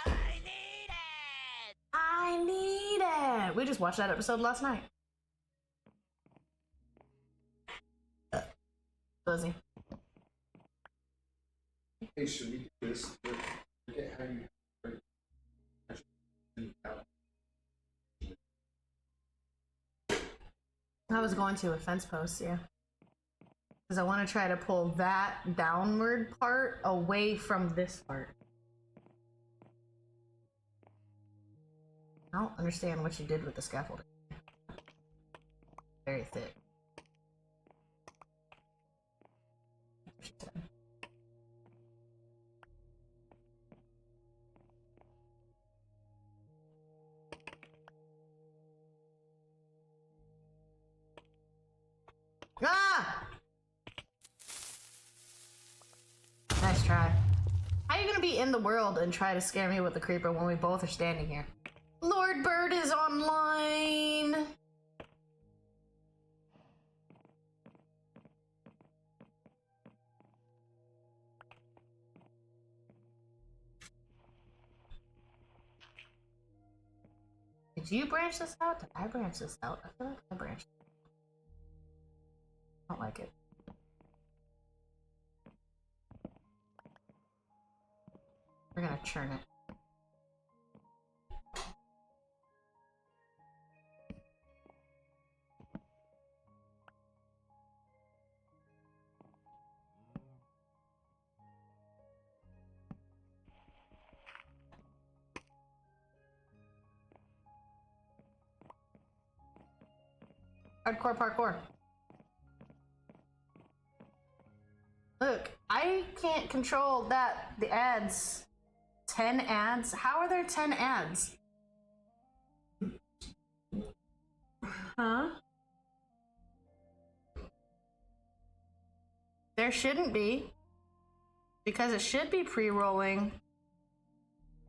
[SPEAKER 5] I need it!
[SPEAKER 1] I need it! We just watched that episode last night. Fuzzy.
[SPEAKER 2] Hey, should we do this? Forget how you.
[SPEAKER 1] I was going to a fence post, yeah. Because I want to try to pull that downward part away from this part. I don't understand what you did with the scaffolding. Very thick. Ah! Nice try. How are you gonna be in the world and try to scare me with the creeper when we both are standing here? Lord Bird is online! Did you branch this out? Did I branch this out? I feel like I branched it. I don't like it. We're gonna churn it. Hardcore parkour. Look, I can't control that, the ads. 10 ads? How are there 10 ads? Huh? There shouldn't be. Because it should be pre-rolling.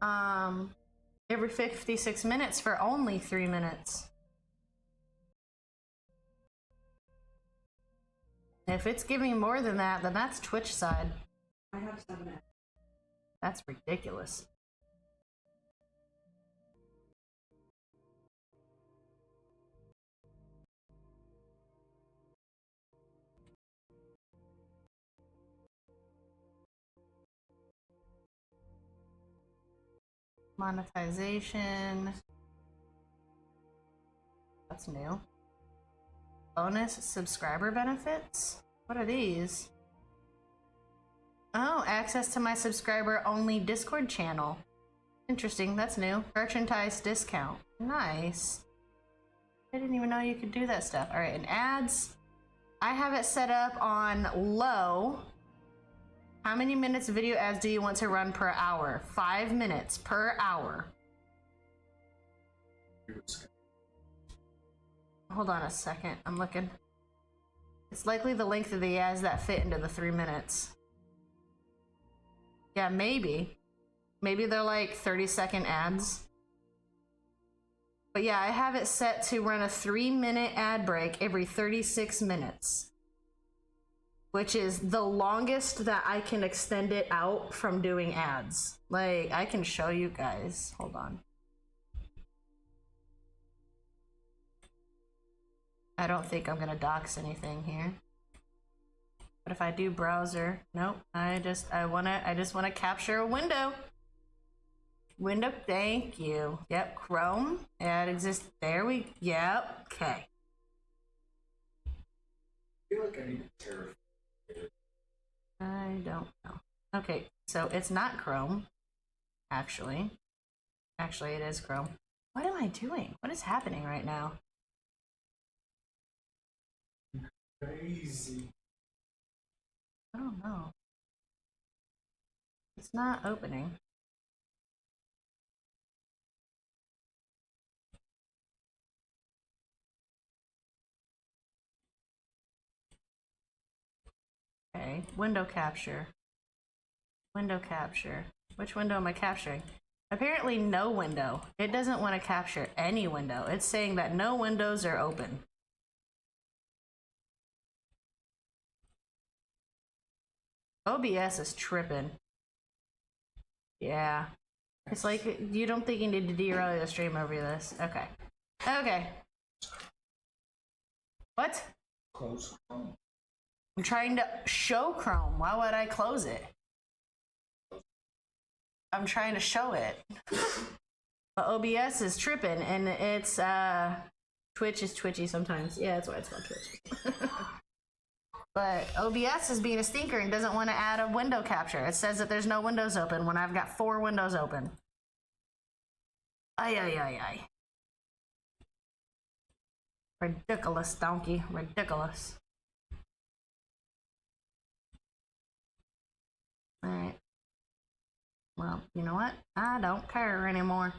[SPEAKER 1] Every 56 minutes for only 3 minutes. If it's giving more than that, then that's Twitch side. I have 7 ads. That's ridiculous. Monetization. That's new. Bonus subscriber benefits? What are these? Oh, access to my subscriber only Discord channel. Interesting, that's new. Merchandise discount. Nice. I didn't even know you could do that stuff. Alright, and ads. I have it set up on low. How many minutes of video ads do you want to run per hour? 5 minutes per hour. Hold on a second, I'm looking. It's likely the length of the ads that fit into the 3 minutes. Yeah, maybe. Maybe they're like 30-second ads. But yeah, I have it set to run a 3-minute ad break every 36 minutes. Which is the longest that I can extend it out from doing ads. Like, I can show you guys. Hold on. I don't think I'm gonna dox anything here. But if I do browser, nope. I just wanna capture a window. Window, thank you. Yep, Chrome. Ad exists. There we. Yep. Okay.
[SPEAKER 2] I feel like I need to terrify.
[SPEAKER 1] I don't know. Okay, so it's not Chrome. Actually, it is Chrome. What am I doing? What is happening right now?
[SPEAKER 2] Crazy.
[SPEAKER 1] I don't know. It's not opening. Okay, window capture. Window capture. Which window am I capturing? Apparently no window. It doesn't want to capture any window. It's saying that no windows are open. OBS is tripping. Yeah. It's like, you don't think you need to derail the stream over this. Okay. Okay. What?
[SPEAKER 2] Close Chrome.
[SPEAKER 1] I'm trying to show Chrome. Why would I close it? I'm trying to show it. But OBS is tripping, and it's, Twitch is twitchy sometimes. Yeah, that's why it's called Twitch. But OBS is being a stinker and doesn't want to add a window capture. It says that there's no windows open when I've got 4 windows open. Ay, ay, ay, ay. Ridiculous, donkey. Ridiculous. Alright. Well, you know what? I don't care anymore.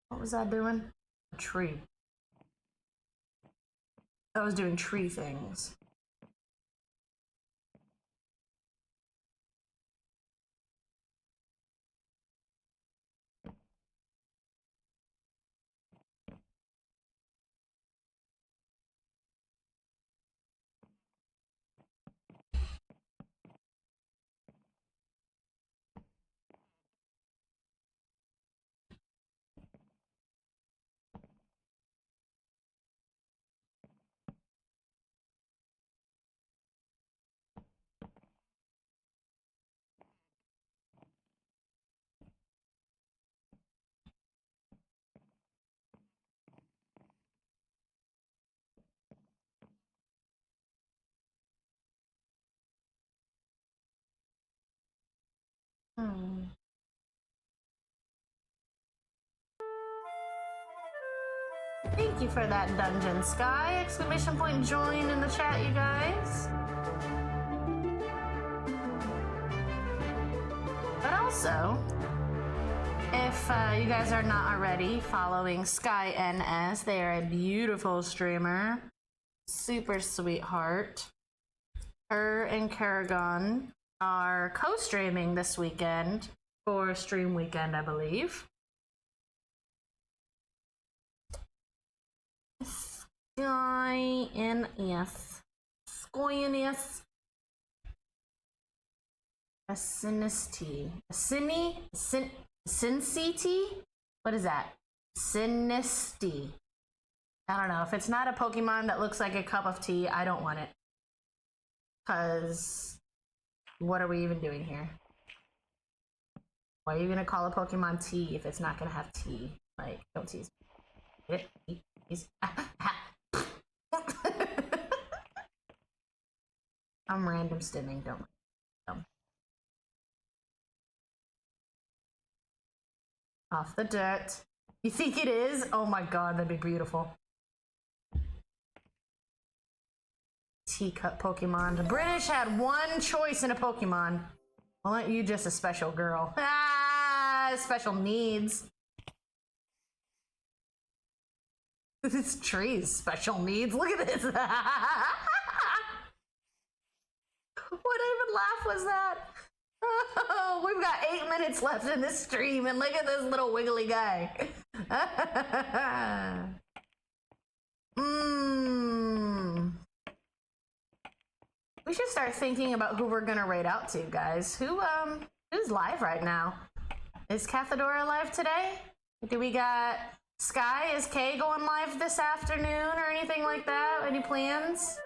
[SPEAKER 1] What was I doing? A tree. I was doing tree things. Thank you for that, Dungeon Sky! Exclamation point join in the chat, you guys! But also, if you guys are not already following Sky NS, they are a beautiful streamer. Super sweetheart. Her and Karagon are co-streaming this weekend for Stream Weekend, I believe. Sky NS. Sky NS. Asinicity. Sincity? What is that? Sinisty. I don't know. If it's not a Pokemon that looks like a cup of tea, I don't want it. Because what are we even doing here? Why are you gonna call a Pokemon T if it's not gonna have T? Like, don't tease me. Get it? Tease. I'm random stimming, don't worry. Off the dirt. You think it is? Oh my god, that'd be beautiful. Teacup Pokemon. The British had one choice in a Pokemon. Well, aren't you just a special girl? Ah, special needs. This tree's special needs. Look at this. What even laugh was that? Oh, we've got 8 minutes left in this stream, and look at this little wiggly guy. We should start thinking about who we're gonna raid out to, guys. Who's live right now? Is Cathedora live today? Do we got Sky? Is Kay going live this afternoon or anything like that? Any plans?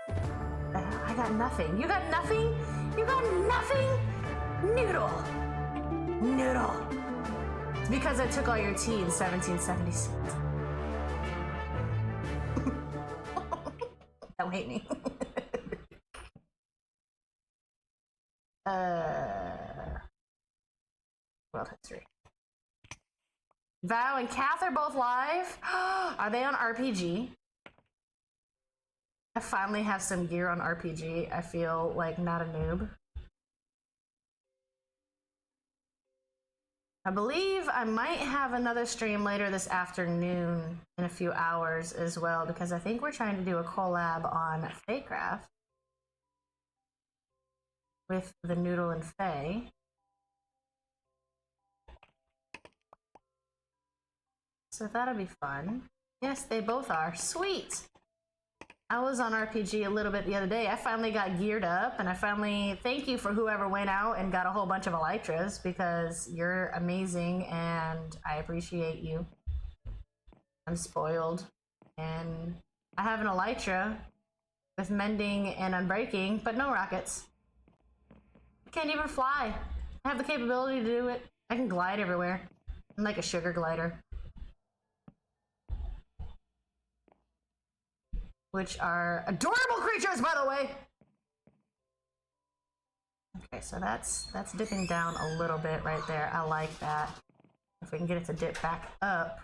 [SPEAKER 1] I got nothing. You got nothing? You got nothing? Noodle. Noodle. It's because I took all your tea in 1776. Don't hate me. World history. Val and Kath are both live. Are they on RPG? I finally have some gear on RPG. I feel like not a noob. I believe I might have another stream later this afternoon in a few hours as well, because I think we're trying to do a collab on Faycraft with the Noodle and Faye. So that'll be fun. Yes, they both are. Sweet! I was on RPG a little bit the other day. I finally got geared up, and I finally thank you for whoever went out and got a whole bunch of Elytras, because you're amazing and I appreciate you. I'm spoiled. And I have an Elytra with mending and unbreaking, but no rockets. I can't even fly. I have the capability to do it. I can glide everywhere. I'm like a sugar glider. Which are adorable creatures, by the way! Okay, so that's dipping down a little bit right there. I like that. If we can get it to dip back up.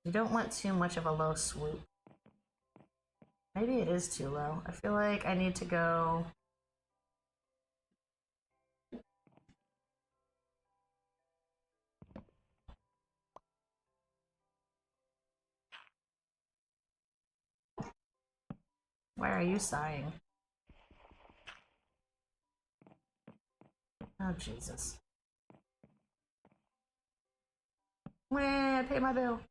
[SPEAKER 1] You don't want too much of a low swoop. Maybe it is too low. I feel like I need to go... Why are you sighing? Oh, Jesus. Meh, pay my bill.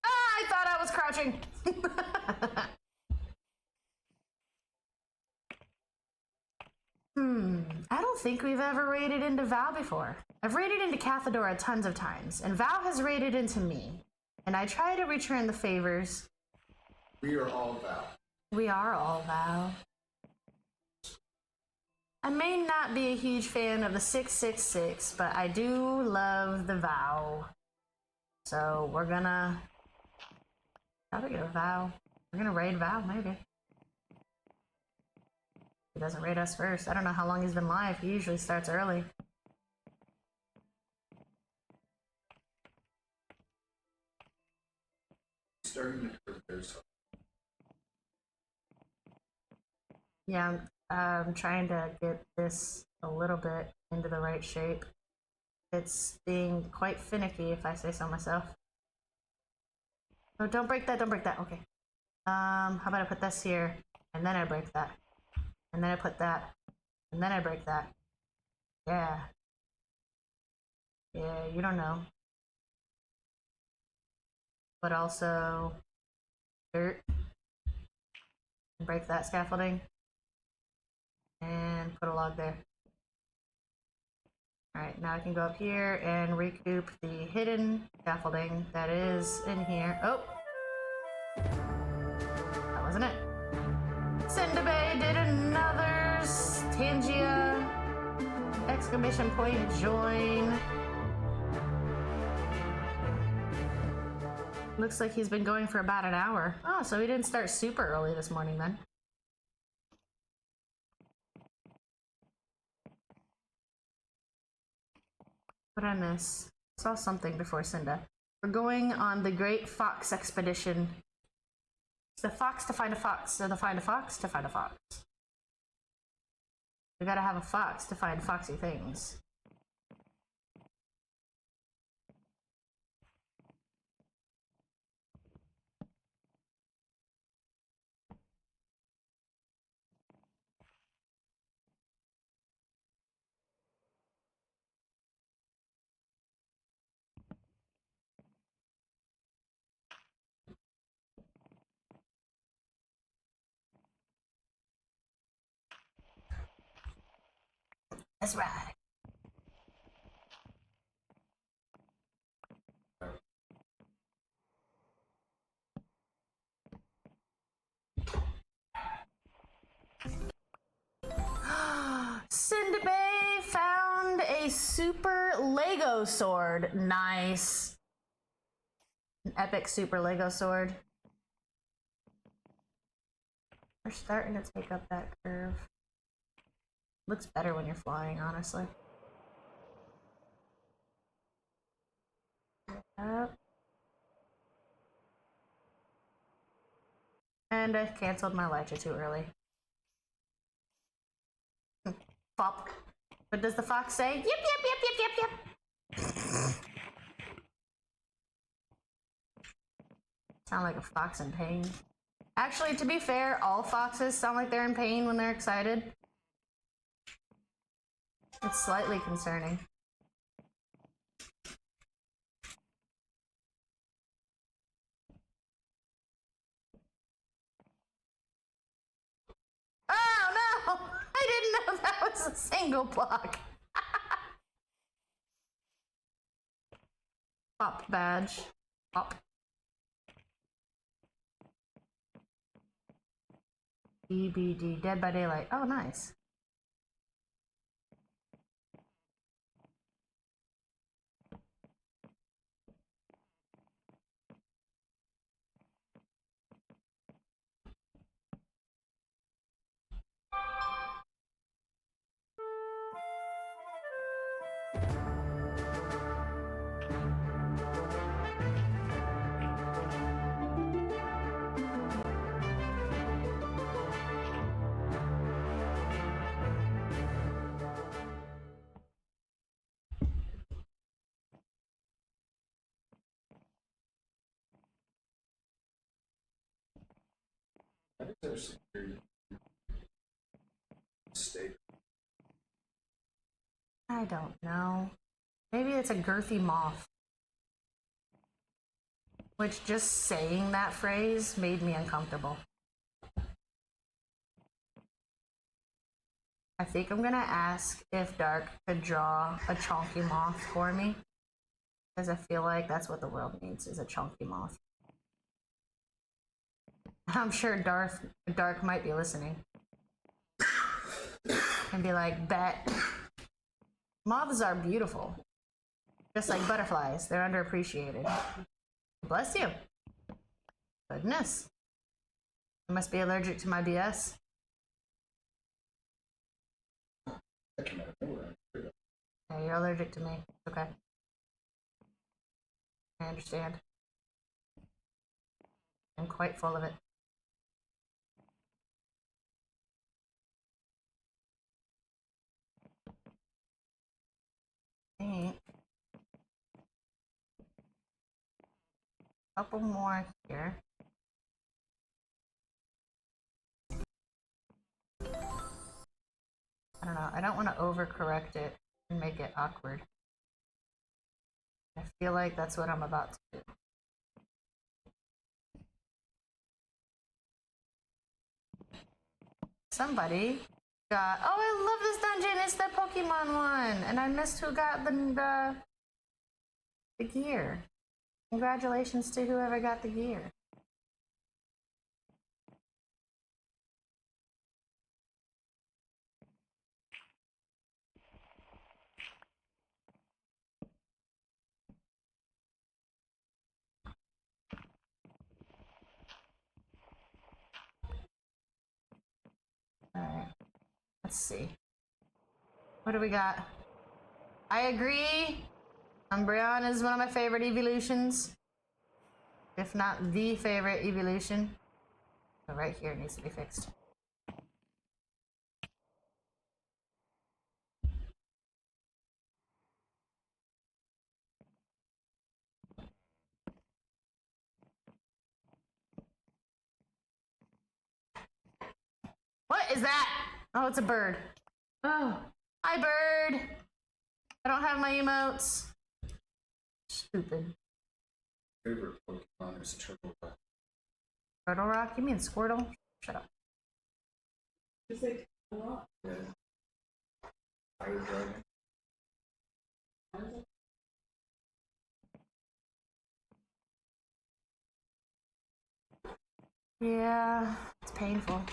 [SPEAKER 1] Ah, I thought I was crouching. I don't think we've ever raided into Val before. I've raided into Cathedora tons of times, and Val has raided into me. And I try to return the favors.
[SPEAKER 2] We are all Val.
[SPEAKER 1] We are all Val. I may not be a huge fan of the 666, but I do love the Val. So we're gonna... Probably go Val. We're gonna raid Val, maybe. He doesn't raid us first. I don't know how long he's been live. He usually starts early.
[SPEAKER 2] Starting to prepare something.
[SPEAKER 1] Yeah, I'm trying to get this a little bit into the right shape. It's being quite finicky, if I say so myself. Oh, don't break that, don't break that. Okay. How about I put this here, and then I break that. And then I put that, and then I break that. Yeah. Yeah, you don't know. But also, dirt. Break that scaffolding. And put a log there. Alright, now I can go up here and recoup the hidden scaffolding that is in here. Oh! That wasn't it. Cinderbay did another Stangia! Exclamation point join. Looks like he's been going for about an hour. Oh, so he didn't start super early this morning then. What did I miss? Saw something before Cinda. We're going on the Great Fox Expedition. It's the fox to find a fox, so to find a fox to find a fox. We gotta have a fox to find foxy things. That's right. Cinderbay found a super Lego sword. Nice. An epic super Lego sword. We're starting to take up that curve. Looks better when you're flying, honestly. Up. And I canceled my elytra too early. Pop. What does the fox say? Yip, yip, yip, yip, yip, yip. Sound like a fox in pain. Actually, to be fair, all foxes sound like they're in pain when they're excited. It's slightly concerning. Oh no! I didn't know that was a single block. Pop badge. Pop. DBD, Dead by Daylight. Oh, nice.
[SPEAKER 2] I think there's some weird mistake.
[SPEAKER 1] I don't know. Maybe it's a girthy moth. Which, just saying that phrase made me uncomfortable. I think I'm gonna ask if Dark could draw a chonky moth for me. Because I feel like that's what the world needs, is a chonky moth. I'm sure Dark might be listening. And be like, bet. Moths are beautiful. Just like butterflies, they're underappreciated. Bless you. Goodness. I must be allergic to my BS.
[SPEAKER 2] That came out of nowhere.
[SPEAKER 1] Yeah, you're allergic to me. Okay. I understand. I'm quite full of it. I think. Couple more here. I don't know. I don't want to overcorrect it and make it awkward. I feel like that's what I'm about to do. Somebody got? Oh, I love this dungeon. It's the Pokemon one, and I missed who got the gear. Congratulations to whoever got the gear. Alright. Let's see. What do we got? I agree. Umbreon is one of my favorite evolutions. If not the favorite evolution. Oh, right here needs to be fixed. What is that? Oh, it's a bird. Oh, hi bird. I don't have my emotes. Stupid.
[SPEAKER 2] Favorite Pokemon is Turtle Rock.
[SPEAKER 1] Turtle Rock? You mean Squirtle? Shut up.
[SPEAKER 2] Yeah. Fire Dragon.
[SPEAKER 1] Yeah, it's painful.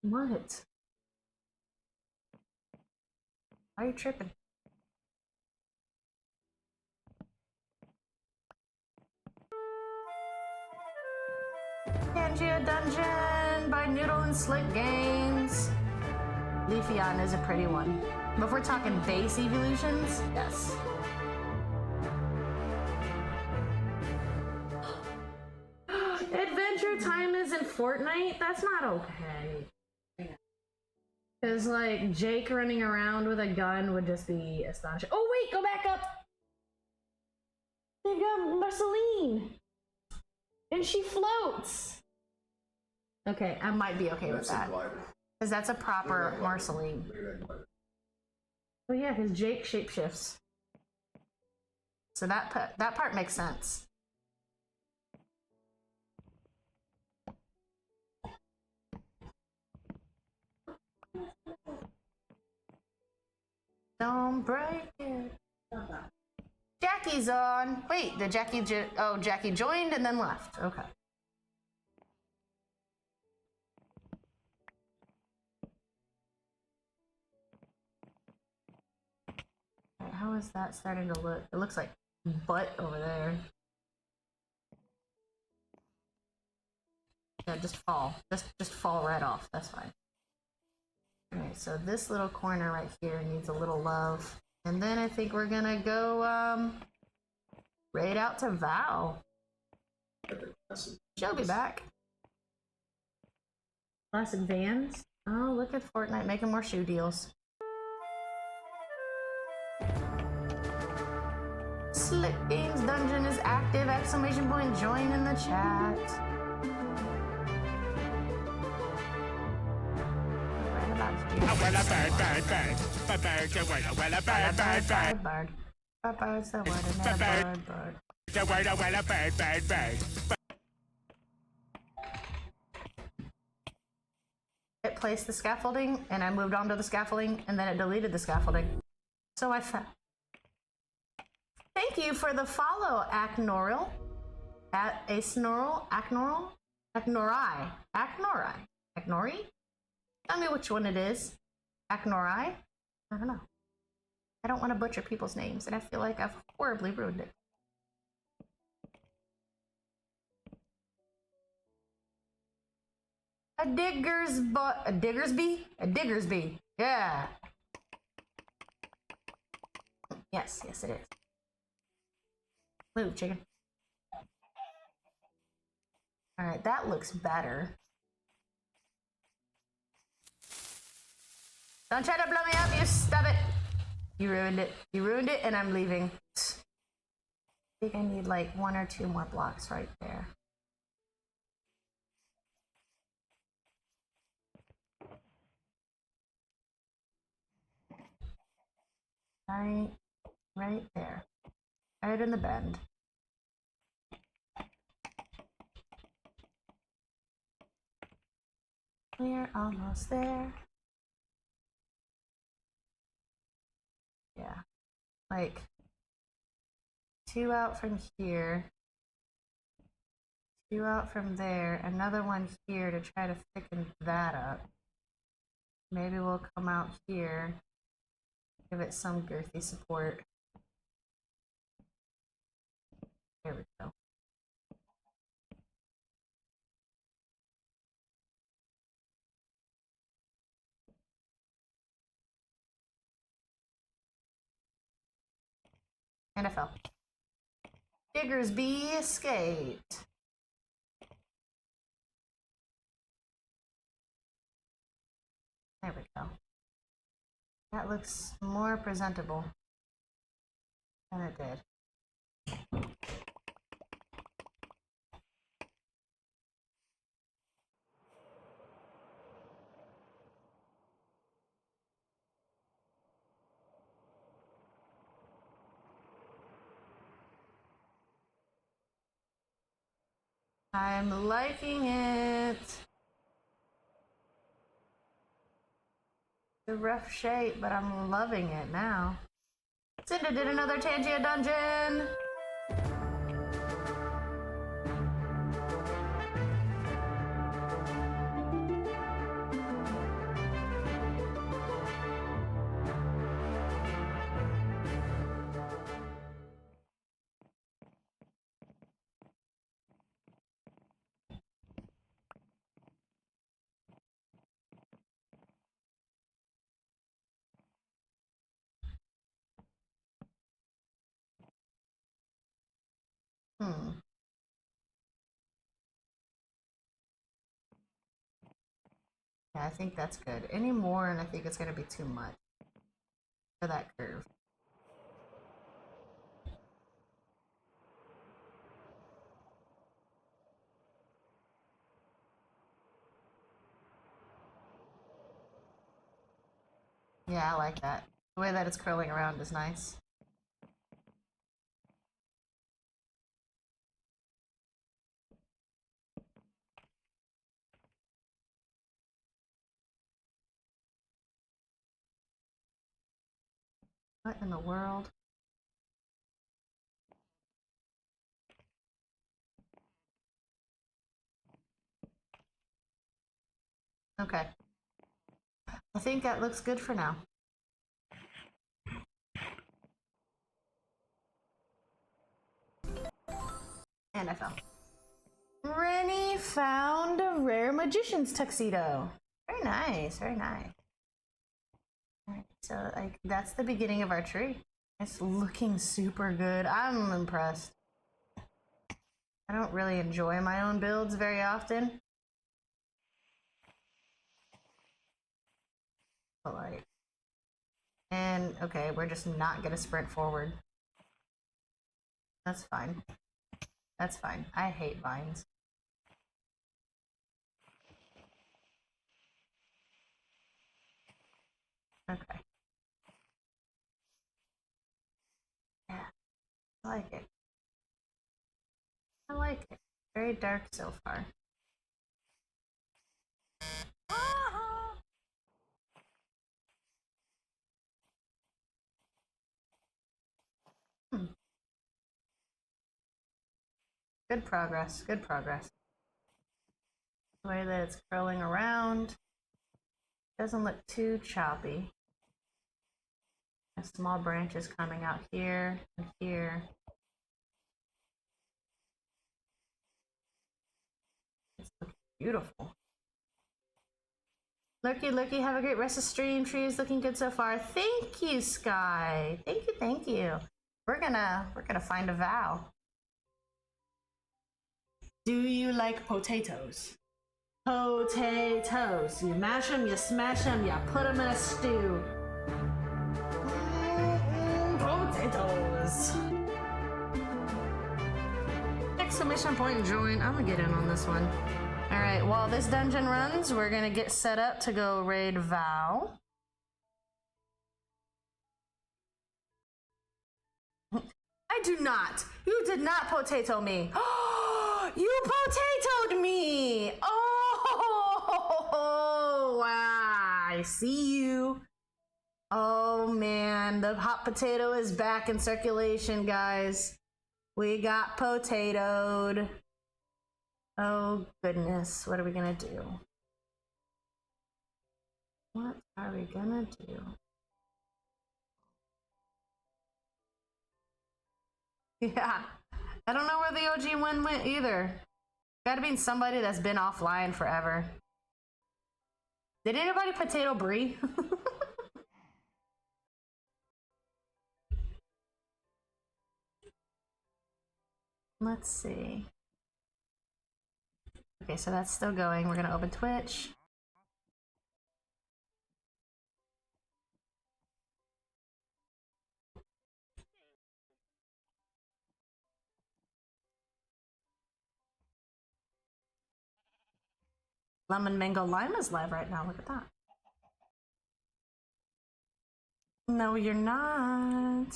[SPEAKER 1] What? Why are you tripping? Pangea Dungeon by Noodle and Slick Games. Leafeon is a pretty one. But if we're talking base evolutions, yes. Adventure Time is in Fortnite? That's not okay. Because, like, Jake running around with a gun would just be astonishing. Oh, wait, go back up! They've got Marceline! And she floats! Okay, I might be okay with that. Because that's a proper Marceline. Oh yeah, because Jake shapeshifts. So that part makes sense. Don't break it. Jackie's on. Wait, did Jackie Jackie joined and then left. Okay. How is that starting to look? It looks like butt over there. Yeah, just fall. Just fall right off. That's fine. Alright, so this little corner right here needs a little love. And then I think we're gonna go raid out to Val. She'll be back. Classic Vans. Oh, look at Fortnite making more shoe deals. Slick Games Dungeon is active! Exclamation point, join in the chat. Right about here.
[SPEAKER 6] Well, a bird.
[SPEAKER 1] Bird. Bird's the word, and then bird.
[SPEAKER 6] The word, well, a bird.
[SPEAKER 1] It placed the scaffolding, and I moved onto the scaffolding, and then it deleted the scaffolding. So I found. Thank you for the follow, Acnoral. At a snorl, Acnoral? Acnori? Tell me which one it is. Acnori? I don't know. I don't want to butcher people's names, and I feel like I've horribly ruined it. A Diggersby? Yeah. Yes, it is. Move, chicken. Alright, that looks better. Don't try to blow me up, you stop it! You ruined it, and I'm leaving. I think I need like 1 or 2 more blocks right there. Right there. Right in the bend. We're almost there. Yeah. Like 2 out from here. 2 out from there. Another one here to try to thicken that up. Maybe we'll come out here. Give it some girthy support. There we go. And I fell. Diggers be escaped. There we go. That looks more presentable than it did. I'm liking it. It's a rough shape, but I'm loving it now. Cinda did another Tangia dungeon! Yeah, I think that's good. Any more, and I think it's gonna be too much for that curve. Yeah, I like that. The way that it's curling around is nice. What in the world? Okay. I think that looks good for now. And I fell. Rennie found a rare magician's tuxedo. Very nice, very nice. Alright, so like that's the beginning of our tree. It's looking super good. I'm impressed. I don't really enjoy my own builds very often. But like, and okay, we're just not gonna sprint forward. That's fine. That's fine. I hate vines. Okay. Yeah, I like it. I like it. Very dark so far. Good progress, good progress. The way that it's curling around doesn't look too choppy. Small branches coming out here and here. It's looking beautiful. Lurky, have a great rest of stream. Tree is looking good so far. Thank you, Sky. Thank you. We're gonna find a vow. Do you like potatoes? Potatoes. You mash them, you smash them, you put them in a stew. Potatoes. Exclamation point join. I'm gonna get in on this one. All right, while this dungeon runs, we're gonna get set up to go raid Val. I do not. You did not potato me. You potatoed me. Oh, I see you. Oh man, the hot potato is back in circulation, guys. We got potatoed. Oh goodness, what are we gonna do? What are we gonna do? Yeah, I don't know where the OG one went either. Gotta be somebody that's been offline forever. Did anybody potato Brie? Let's see. Okay, so that's still going. We're gonna open Twitch. Lemon Mango Lime is live right now. Look at that. No, you're not.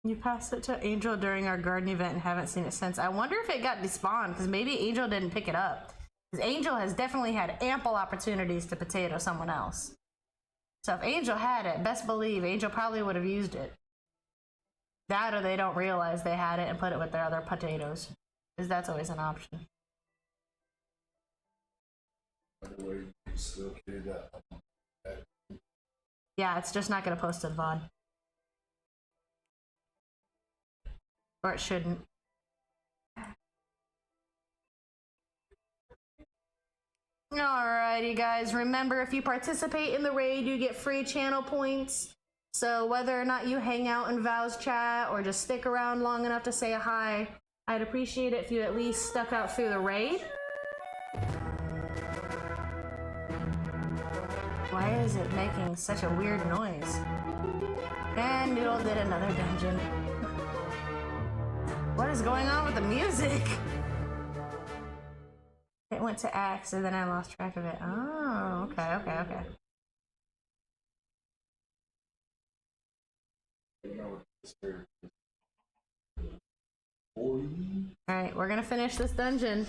[SPEAKER 1] You passed it to Angel during our garden event and haven't seen it since. I wonder if it got despawned, because maybe Angel didn't pick it up. Because Angel has definitely had ample opportunities to potato someone else. So if Angel had it, best believe Angel probably would have used it. That or they don't realize they had it and put it with their other potatoes. Because that's always an option.
[SPEAKER 2] By the way, you still get that.
[SPEAKER 1] Yeah, it's just not going to post to the VOD. Or it shouldn't. Alrighty guys, remember if you participate in the raid, you get free channel points. So whether or not you hang out in Val's chat or just stick around long enough to say a hi, I'd appreciate it if you at least stuck out through the raid. Why is it making such a weird noise? And Noodle did another dungeon. What is going on with the music? It went to Axe and then I lost track of it. Oh, okay. Alright, we're gonna finish this dungeon.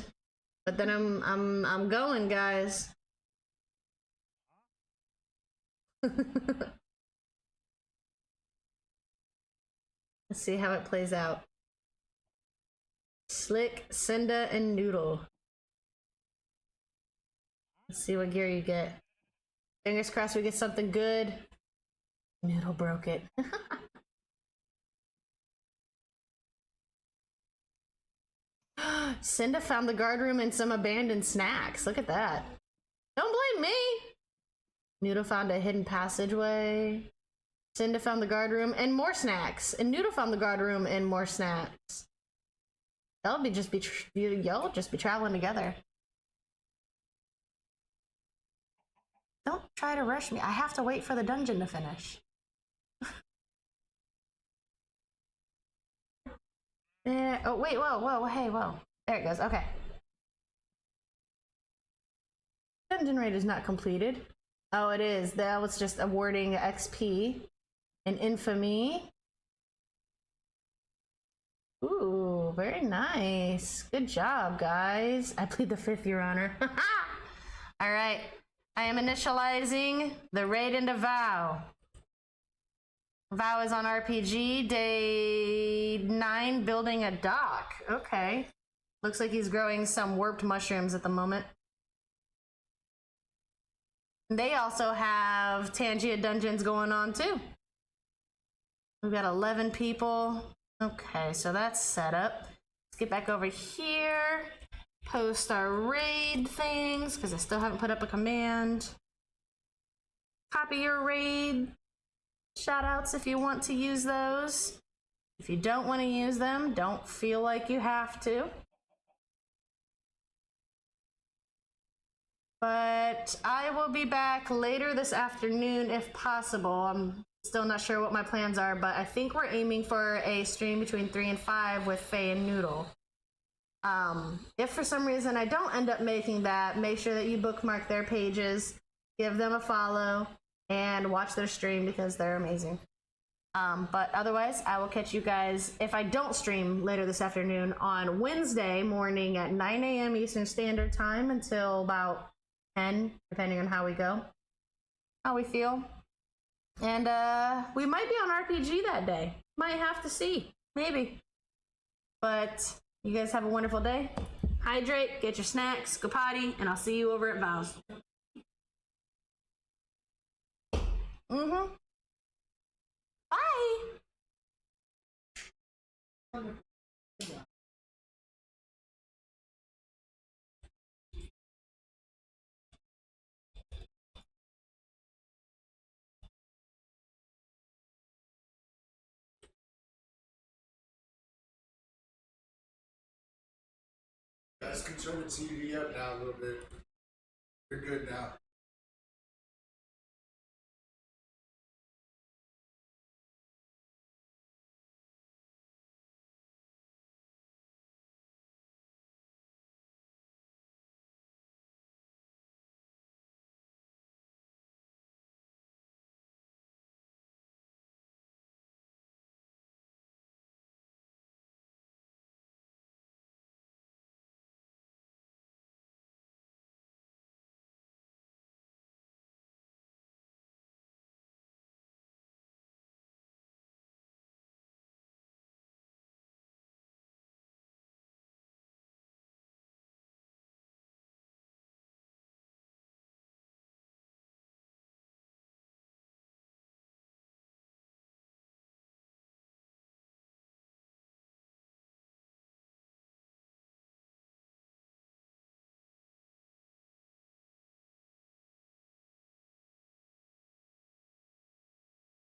[SPEAKER 1] But then I'm going, guys. Let's see how it plays out. Slick, Cinda, and Noodle. Let's see what gear you get. Fingers crossed we get something good. Noodle broke it. Cinda found the guard room and some abandoned snacks. Look at that. Don't blame me. Noodle found a hidden passageway. Cinda found the guard room and more snacks. And Noodle found the guard room and more snacks. Y'all just be traveling together. Don't try to rush me. I have to wait for the dungeon to finish. Oh, wait, whoa, hey, whoa. There it goes, okay. Dungeon raid is not completed. Oh, it is. That was just awarding XP and infamy. Ooh, very nice. Good job, guys. I plead the fifth, Your Honor. All right. I am initializing the raid into Vow. Vow is on RPG, day 9, building a dock. Okay. Looks like he's growing some warped mushrooms at the moment. They also have Tangia dungeons going on too. We've got 11 people. Okay, so that's set up. Let's get back over here. Post our raid things, because I still haven't put up a command. Copy your raid shoutouts if you want to use those. If you don't want to use them, don't feel like you have to. But I will be back later this afternoon if possible. I'm Still not sure what my plans are, but I think we're aiming for a stream between 3 and 5 with Faye and Noodle. If for some reason I don't end up making that, make sure that you bookmark their pages, give them a follow, and watch their stream because they're amazing. But otherwise, I will catch you guys, if I don't stream later this afternoon, on Wednesday morning at 9 a.m. Eastern Standard Time until about 10, depending on how we go, how we feel. And we might be on RPG that day. Might have to see. Maybe. But you guys have a wonderful day. Hydrate, get your snacks, go potty, and I'll see you over at Val's. Bye!
[SPEAKER 2] Guys, can turn the TV up now a little bit. You're good now.